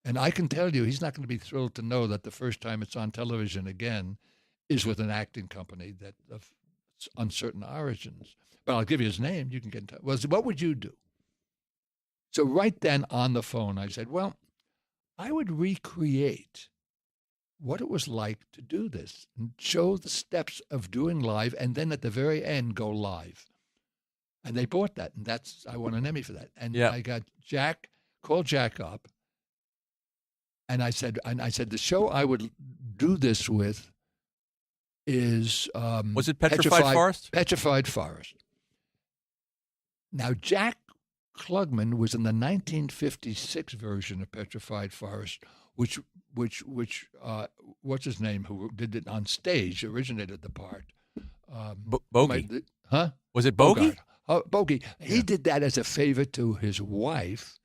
And I can tell you, he's not going to be thrilled to know that the first time it's on television again is with an acting company that of uncertain origins. But I'll give you his name. You can get in touch. Well, what would you do? So right then on the phone, I said, well, I would recreate what it was like to do this and show the steps of doing live, and then at the very end, go live. And they bought that, and I won an Emmy for that. And I got called Jack up, and I said, the show I would do this with is was it Petrified Forest? Petrified Forest. Now, Jack Klugman was in the 1956 version of Petrified Forest, which what's his name, who did it on stage, originated the part. Bogey. Huh? Was it Bogey? Bogey. He did that as a favor to his wife,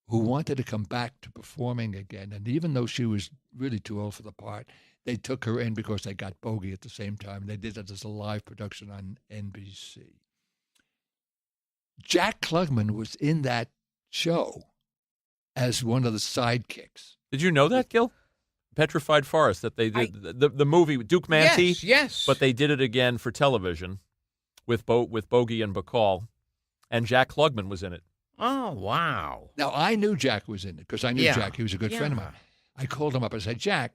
who wanted to come back to performing again. And even though she was really too old for the part, they took her in because they got Bogey at the same time. They did it as a live production on NBC. Jack Klugman was in that show as one of the sidekicks. Did you know that, Gil? Petrified Forest, that they did the movie with Duke Manty. Yes. But they did it again for television with Bogey and Bacall, and Jack Klugman was in it. Oh, wow. Now, I knew Jack was in it because I knew Jack. He was a good friend of mine. I called him up and said, Jack,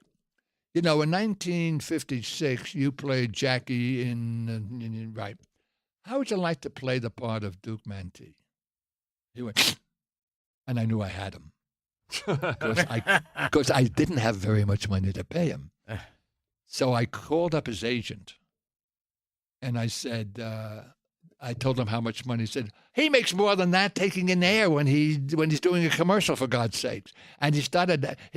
in 1956, you played Jackie in right. How would you like to play the part of Duke Manty? He went, and I knew I had him because I didn't have very much money to pay him. So I called up his agent, and I said, I told him how much money. He said, he makes more than that taking in air when he's doing a commercial, for God's sakes. And he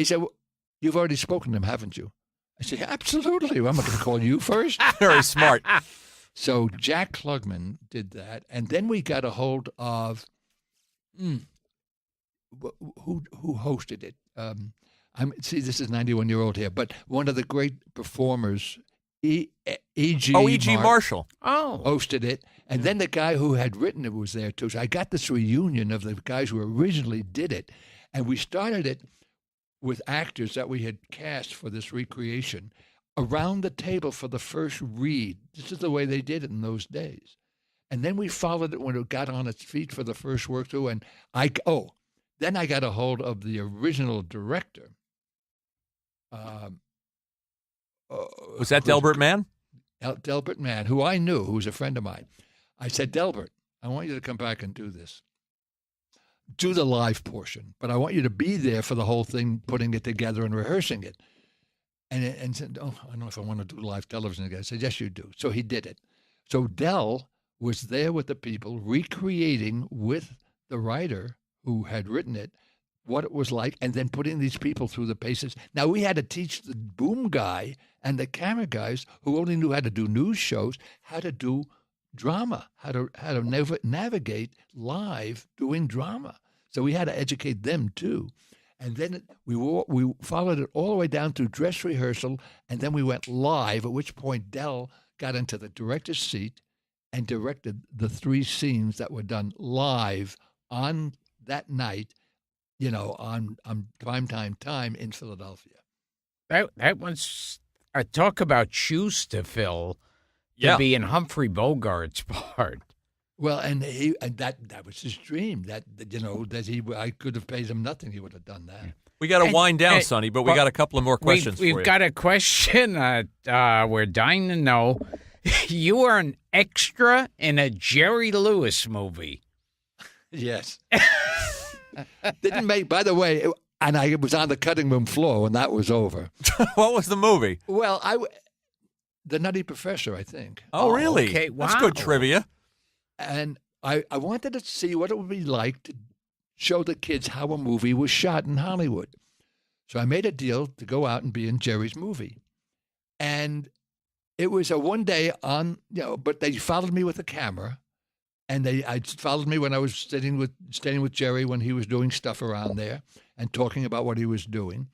said, well, you've already spoken to him, haven't you? I said, absolutely. Well, I'm not going to call you first. Very smart. So Jack Klugman did that. And then we got a hold of, who hosted it? This is 91-year-old here, but one of the great performers, E.G. Marshall. Hosted it. And then the guy who had written it was there, too. So I got this reunion of the guys who originally did it. And we started it with actors that we had cast for this recreation around the table for the first read. This is the way they did it in those days. And then we followed it when it got on its feet for the first work through. And then I got a hold of the original director. Was that Delbert Mann? Delbert Mann, who I knew, who was a friend of mine. I said, Delbert, I want you to come back and do this. Do the live portion, but I want you to be there for the whole thing, putting it together and rehearsing it. And said, I don't know if I want to do live television again. I said, yes, you do. So he did it. So Del was there with the people, recreating with the writer who had written it what it was like, and then putting these people through the paces. Now, we had to teach the boom guy and the camera guys who only knew how to do news shows, how to do drama, how to navigate live doing drama. So we had to educate them too. And then we followed it all the way down to dress rehearsal, and then we went live, at which point Del got into the director's seat and directed the 3 scenes that were done live on that night, on primetime time in Philadelphia. That was talk about shoes to fill to Yeah. be in Humphrey Bogart's part. Well, and that was his dream. I could have paid him nothing. He would have done that. We got to wind down, and- Sonny, but we well, got a couple of more questions for you. We've got a question. We're dying to know. You are an extra in a Jerry Lewis movie. Yes. Didn't make. By the way, and I was on the cutting room floor when that was over. What was the movie? Well, The Nutty Professor, I think. Oh, really? okay. That's Wow. good trivia. And I wanted to see what it would be like to show the kids how a movie was shot in Hollywood. So I made a deal to go out and be in Jerry's movie. And it was a one day on, but they followed me with a camera. And I followed me when I was staying with Jerry when he was doing stuff around there and talking about what he was doing.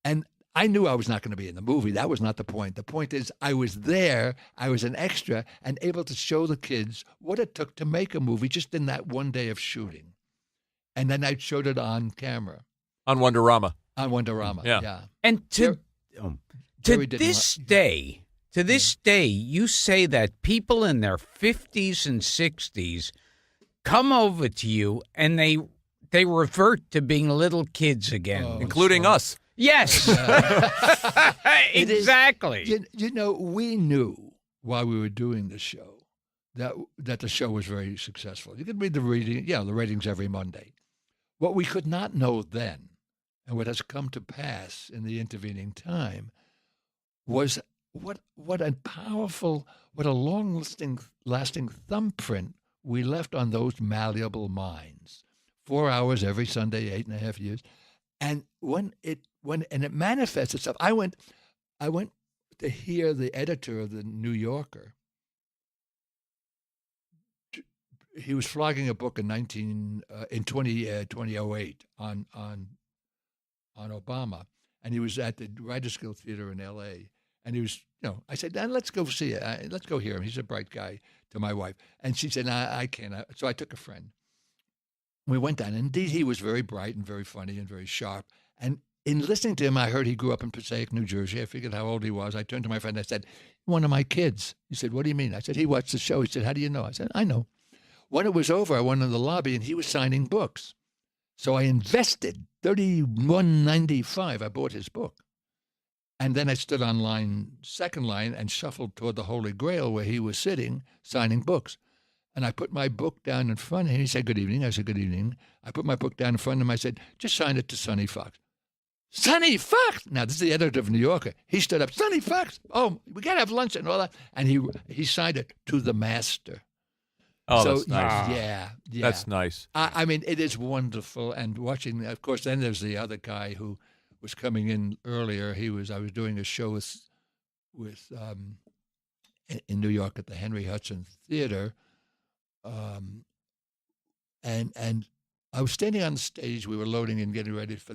And I knew I was not going to be in the movie. That was not the point. The point is I was there, I was an extra, and able to show the kids what it took to make a movie just in that one day of shooting. And then I showed it on camera. On Wonderama. On Wonderama, yeah. And to Jerry didn't this day, you say that people in their 50s and 60s come over to you and they revert to being little kids again. Oh. Including us. Yes. It is- Exactly. We knew while we were doing the show that the show was very successful. You could read the ratings every Monday. What we could not know then, and what has come to pass in the intervening time, was what a powerful, what a long-lasting thumbprint we left on those malleable minds. 4 hours every Sunday, 8.5 years. And when it manifests itself, I went to hear the editor of the New Yorker. He was flogging a book in 2008 on Obama, and he was at the Writers Guild Theater in L.A. And he was, I said, let's go see it. Let's go hear him. He's a bright guy, to my wife. And she said, I can't. So I took a friend. We went down. Indeed, he was very bright and very funny and very sharp. And in listening to him, I heard he grew up in Passaic, New Jersey. I figured how old he was. I turned to my friend. I said, one of my kids. He said, what do you mean? I said, he watched the show. He said, how do you know? I said, I know. When it was over, I went in the lobby, and he was signing books. So I invested $31.95. I bought his book. And then I stood on second line, and shuffled toward the Holy Grail where he was sitting, signing books. And I put my book down in front of him. He said, good evening. I said, good evening. I put my book down in front of him. I said, just sign it to Sonny Fox. Sonny Fox! Now, this is the editor of New Yorker. He stood up, Sonny Fox! Oh, we got to have lunch and all that. And he signed it to the master. Oh, So, that's nice. Yeah. That's nice. I mean, it is wonderful. And watching, of course, then there's the other guy who was coming in earlier. I was doing a show in New York at the Henry Hudson Theater. And I was standing on the stage. We were loading and getting ready for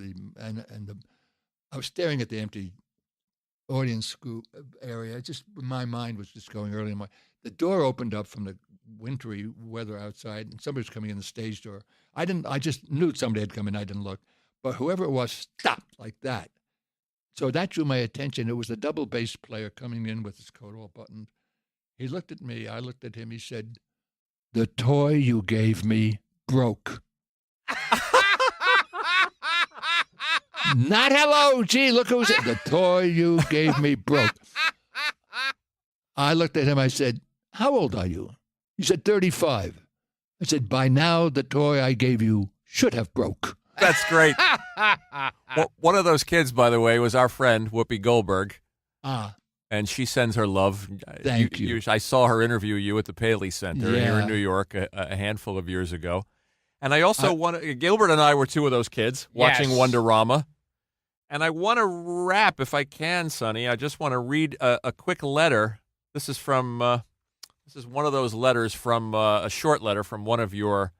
I was staring at the empty audience group area. My mind was just going early in my. The door opened up from the wintry weather outside, and somebody was coming in the stage door. I just knew somebody had come in. I didn't look, but whoever it was stopped like that. So that drew my attention. It was the double bass player coming in with his coat all buttoned. He looked at me. I looked at him. He said, "The toy you gave me broke." Not hello, gee, look who's it. The toy you gave me broke. I looked at him. I said, how old are you? He said, 35. I said, by now, the toy I gave you should have broke. That's great. Well, one of those kids, by the way, was our friend, Whoopi Goldberg. And she sends her love. Thank you. I saw her interview you at the Paley Center here Yeah. in New York a handful of years ago. And I also Gilbert and I were two of those kids watching Yes. Wonderama. And I want to wrap, if I can, Sonny. I just want to read a quick letter. This is from this is one of those letters from a short letter from one of your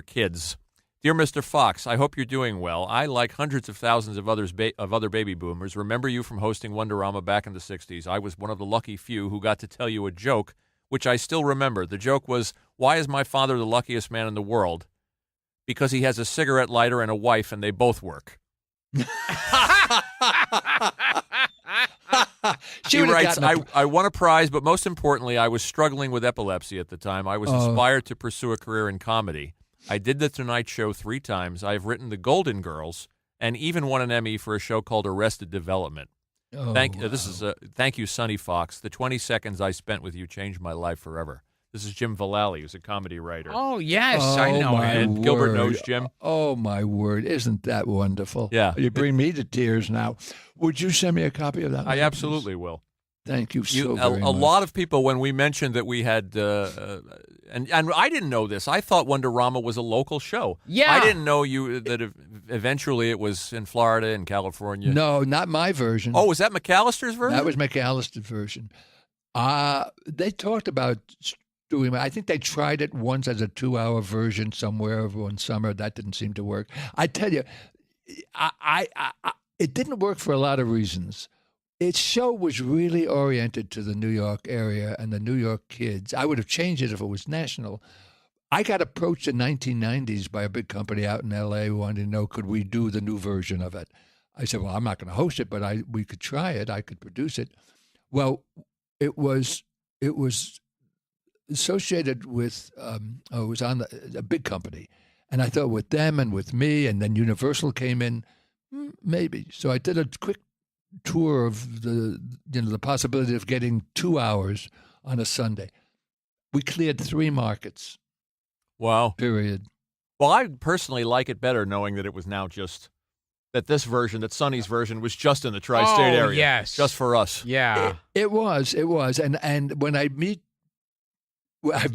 kids. Dear Mr. Fox, I hope you're doing well. I, like hundreds of thousands of other baby boomers, remember you from hosting Wonderama back in the 60s. I was one of the lucky few who got to tell you a joke, which I still remember. The joke was, why is my father the luckiest man in the world? Because he has a cigarette lighter and a wife, and they both work. He writes, I won a prize, but most importantly, I was struggling with epilepsy at the time. I was inspired to pursue a career in comedy. I did The Tonight Show 3 times. I've written The Golden Girls and even won an Emmy for a show called Arrested Development. Thank you, Sonny Fox. The 20 seconds I spent with you changed my life forever. This is Jim Vallely, who's a comedy writer. Oh, yes, I know him. And Gilbert knows Jim. Oh, my word. Isn't that wonderful? Yeah. You bring me to tears now. Would you send me a copy of that? I absolutely will. Thank you so very much. A lot of people, when we mentioned that we had, and I didn't know this. I thought Wonderama was a local show. Yeah. I didn't know that eventually it was in Florida and California. No, not my version. Oh, was that McAllister's version? That was McAllister's version. They talked about doing it. I think they tried it once as a 2-hour version somewhere one summer. That didn't seem to work. I tell you, it didn't work for a lot of reasons. Its show was really oriented to the New York area and the New York kids. I would have changed it if it was national. I got approached in the 1990s by a big company out in L.A. who wanted to know, could we do the new version of it? I said, well, I'm not going to host it, but we could try it. I could produce it. Well, it was associated with, it was on a big company. And I thought with them and with me, and then Universal came in, maybe. So I did a quick tour of the possibility of getting 2 hours on a Sunday. We cleared 3 markets. Wow. Period. Well, I personally like it better knowing that it was now just that this version, that Sonny's version, was just in the tri-state area. Yes. Just for us. Yeah. It was. And when I've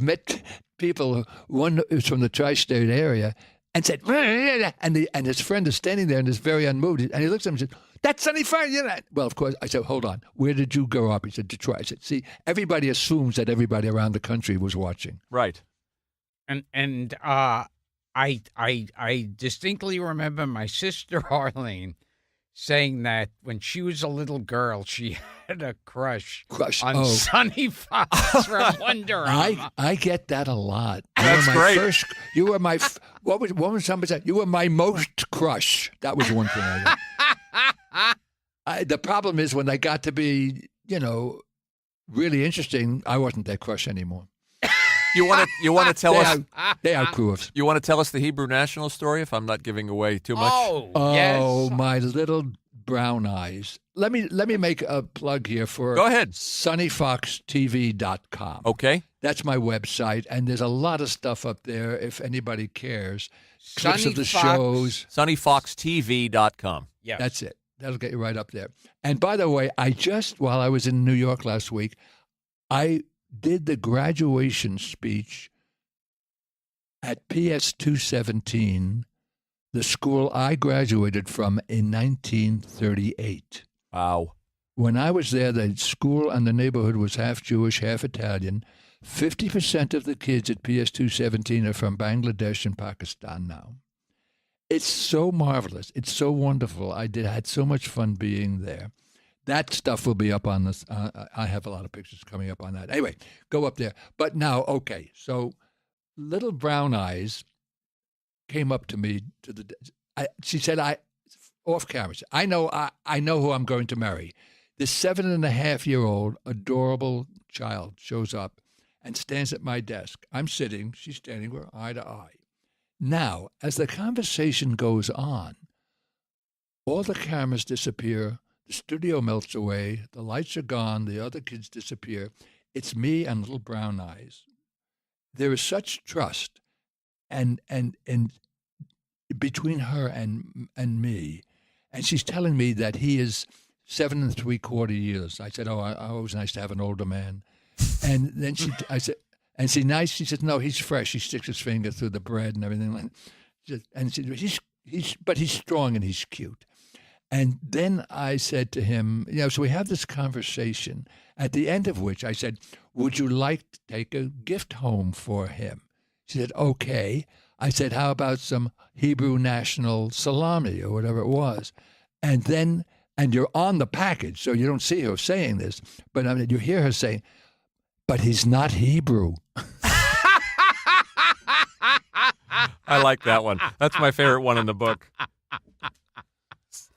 met people, one is from the tri-state area, and said, and his friend is standing there and is very unmoved, and he looks at him and said, that's Sonny Fox. Well, of course, I said, hold on. Where did you grow up? He said, Detroit. I said, see, everybody assumes that everybody around the country was watching. Right. And I distinctly remember my sister Arlene saying that when she was a little girl, she had a crush on Sonny Fox from Wonderama. I get that a lot. That's great. What was somebody said? You were my most crush. That was one thing I got. The problem is when they got to be, really interesting, I wasn't their crush anymore. You want to tell us? They outgrew us. You want to tell us the Hebrew National story? If I'm not giving away too much. Yes. Oh, my little brown eyes. Let me make a plug here for. Go ahead. SonnyFoxTV.com. Okay. That's my website, and there's a lot of stuff up there. If anybody cares, clips of the shows. SonnyFoxTV.com. Yeah, that's it. That'll get you right up there. And by the way, while I was in New York last week, I did the graduation speech at PS 217, the school I graduated from in 1938. Wow. When I was there, the school and the neighborhood was half Jewish, half Italian. 50% of the kids at PS 217 are from Bangladesh and Pakistan now. It's so marvelous. It's so wonderful. I had so much fun being there. That stuff will be up on this. I have a lot of pictures coming up on that. Anyway, go up there. But now, okay, so little brown eyes came up to me she said, off camera, I know who I'm going to marry. This 7.5-year-old adorable child shows up and stands at my desk. I'm sitting, she's standing, we're eye to eye. Now, as the conversation goes on, all the cameras disappear. The studio melts away. The lights are gone. The other kids disappear. It's me and little brown eyes. There is such trust and between her and me. And she's telling me that he is 7 3/4 years. I said, always nice to have an older man. And then she said, no, he's fresh. He sticks his finger through the bread and everything. And she said, but he's strong and he's cute. And then I said to him, so we have this conversation, at the end of which I said, would you like to take a gift home for him? She said, okay. I said, how about some Hebrew national salami or whatever it was? And you're on the package, so you don't see her saying this, but I mean, you hear her saying, but he's not Hebrew. I like that one. That's my favorite one in the book.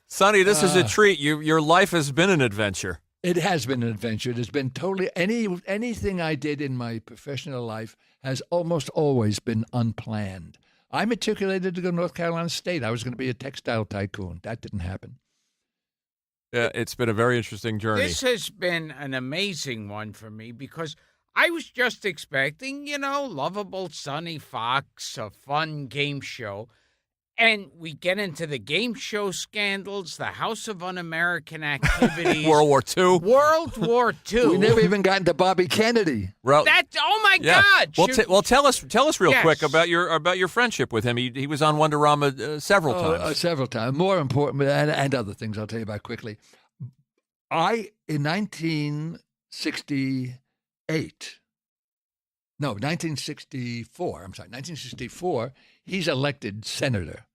Sonny, this is a treat. Your life has been an adventure. It has been an adventure. It has been totally anything I did in my professional life has almost always been unplanned. I matriculated to go to North Carolina State. I was going to be a textile tycoon. That didn't happen. Yeah, it's been a very interesting journey. This has been an amazing one for me because I was just expecting, lovable Sonny Fox, a fun game show. And we get into the game show scandals, the House of Un-American Activities. World War II. World War II. We never even got into Bobby Kennedy. Oh my God! Well, tell us real quick about your friendship with him. He was on Wonderama several times. Several times. More important, and other things I'll tell you about quickly. In 1964, he's elected senator.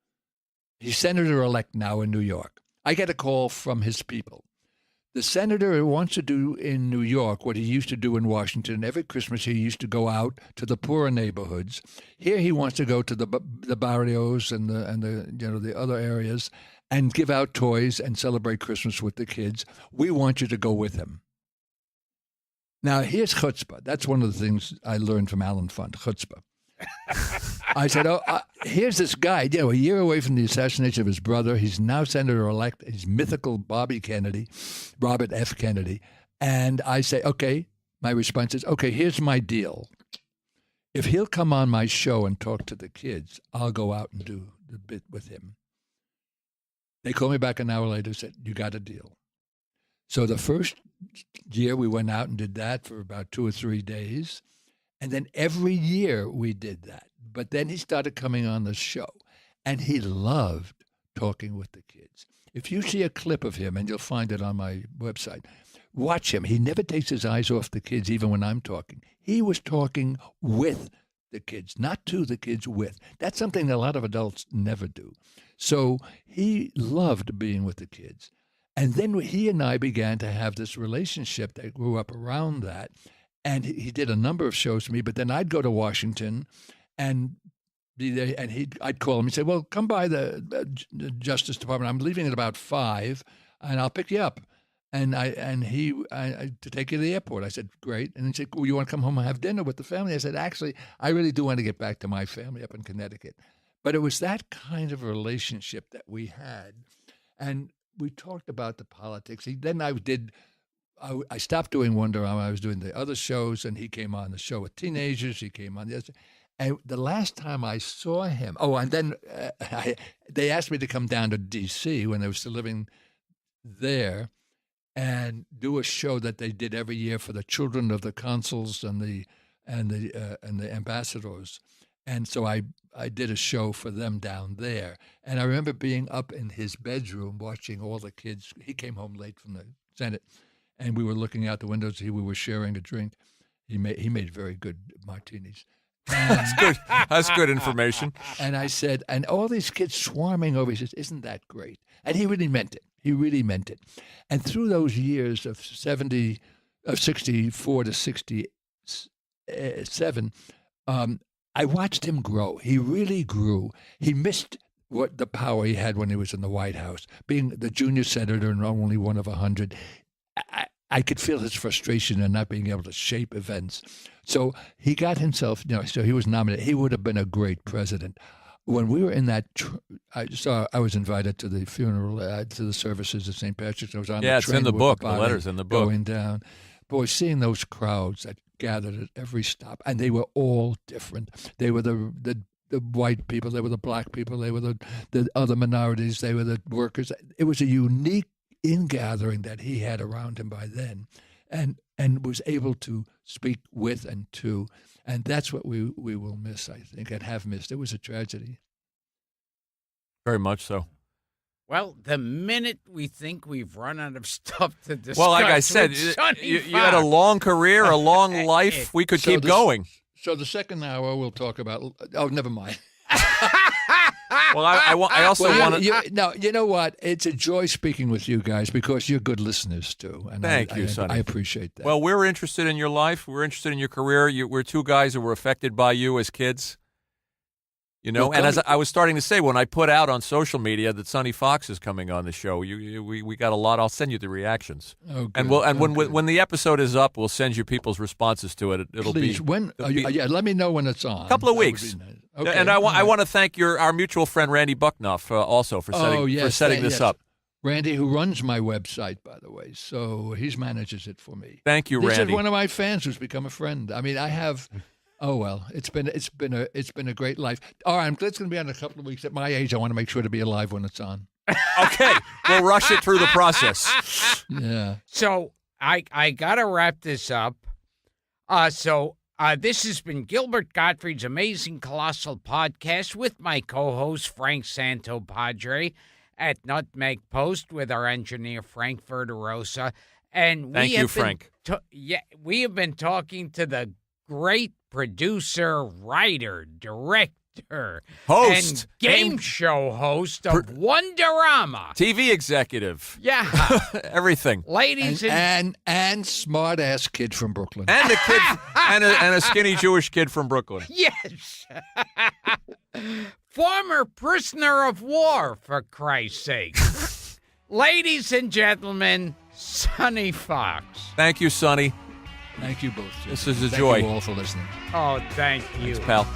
He's senator-elect now in New York. I get a call from his people. The senator wants to do in New York what he used to do in Washington. Every Christmas he used to go out to the poorer neighborhoods. Here he wants to go to the barrios and the other areas and give out toys and celebrate Christmas with the kids. We want you to go with him. Now, here's chutzpah. That's one of the things I learned from Alan Funt, chutzpah. I said, here's this guy, a year away from the assassination of his brother. He's now senator-elect. He's mythical Bobby Kennedy, Robert F. Kennedy. And I say, okay, my response is, okay, here's my deal. If he'll come on my show and talk to the kids, I'll go out and do the bit with him. They called me back an hour later and said, you got a deal. So the first year we went out and did that for about 2 or 3 days. And then every year we did that. But then he started coming on the show, and he loved talking with the kids. If you see a clip of him, and you'll find it on my website, watch him. He never takes his eyes off the kids, even when I'm talking. He was talking with the kids, not to the kids, with. That's something that a lot of adults never do. So he loved being with the kids. And then he and I began to have this relationship that grew up around that. And he did a number of shows for me, but then I'd go to Washington and be there, and I'd call him and say, well, come by the Justice Department. I'm leaving at about 5, and I'll pick you up. And he to take you to the airport. I said, great. And he said, well, you want to come home and have dinner with the family? I said, actually, I really do want to get back to my family up in Connecticut. But it was that kind of relationship that we had. And we talked about the politics. Then I stopped doing Wonder Woman. I was doing the other shows, and he came on the show with teenagers. He came on the other. And the last time I saw him, and then they asked me to come down to D.C. when they were still living there and do a show that they did every year for the children of the consuls and the ambassadors. And so I did a show for them down there. And I remember being up in his bedroom watching all the kids. He came home late from the Senate. And we were looking out the windows. We were sharing a drink. He made very good martinis. That's good. That's good information. And I said, and all these kids swarming over. He says, "Isn't that great?" And he really meant it. He really meant it. And through those years of 64 to 67, I watched him grow. He really grew. He missed the power he had when he was in the White House, being the junior senator and only one of 100. I could feel his frustration in not being able to shape events. So he got himself, so he was nominated. He would have been a great president. When we were in that, I was invited to the funeral, to the services of St. Patrick's. I was on the train. It's in the book. The letter's in the book. Going down. Boy, seeing those crowds that gathered at every stop, and they were all different. They were the white people, they were the black people, they were the other minorities, they were the workers. It was a unique ingathering that he had around him by then, and was able to speak with and to, and that's what we will miss, I think, and have missed. It was a tragedy. Very much so. Well, the minute we think we've run out of stuff to discuss, well, like I said, you had a long career, a long life. We could keep going. So the second hour we'll talk about. Oh, never mind. Well, I also want to. No, you know what? It's a joy speaking with you guys because you're good listeners too. And Thank you, Sonny. I appreciate that. Well, we're interested in your life. We're interested in your career. We're two guys who were affected by you as kids. You know, and as I was starting to say, when I put out on social media that Sonny Fox is coming on the show, we got a lot. I'll send you the reactions. Oh, good. And when the episode is up, we'll send you people's responses to it. It'll Please, be yeah. Let me know when it's on. a couple of weeks. Nice. Okay. And I want to thank our mutual friend Randy Bucknoff also for setting this up. Randy, who runs my website, by the way, so he manages it for me. Thank you, This Randy. is one of my fans who's become a friend. I mean, I have. Oh well, it's been a great life. All right, it's going to be on in a couple of weeks. At my age, I want to make sure to be alive when it's on. Okay, we'll rush it through the process. Yeah. So I gotta wrap this up. This has been Gilbert Gottfried's Amazing Colossal Podcast with my co-host Frank Santopadre at Nutmeg Post with our engineer Frank Verderosa. And Thank you, Frank. We have been talking to the great producer, writer, director, Host. and game show host of Wonderama. TV executive. Yeah. Everything. Ladies And smart ass kid from Brooklyn. And a kid and a skinny Jewish kid from Brooklyn. Yes. Former prisoner of war, for Christ's sake. Ladies and gentlemen, Sonny Fox. Thank you, Sonny. Thank you both. This is a Thank joy. you all for listening. Oh, thank you. Thanks, pal.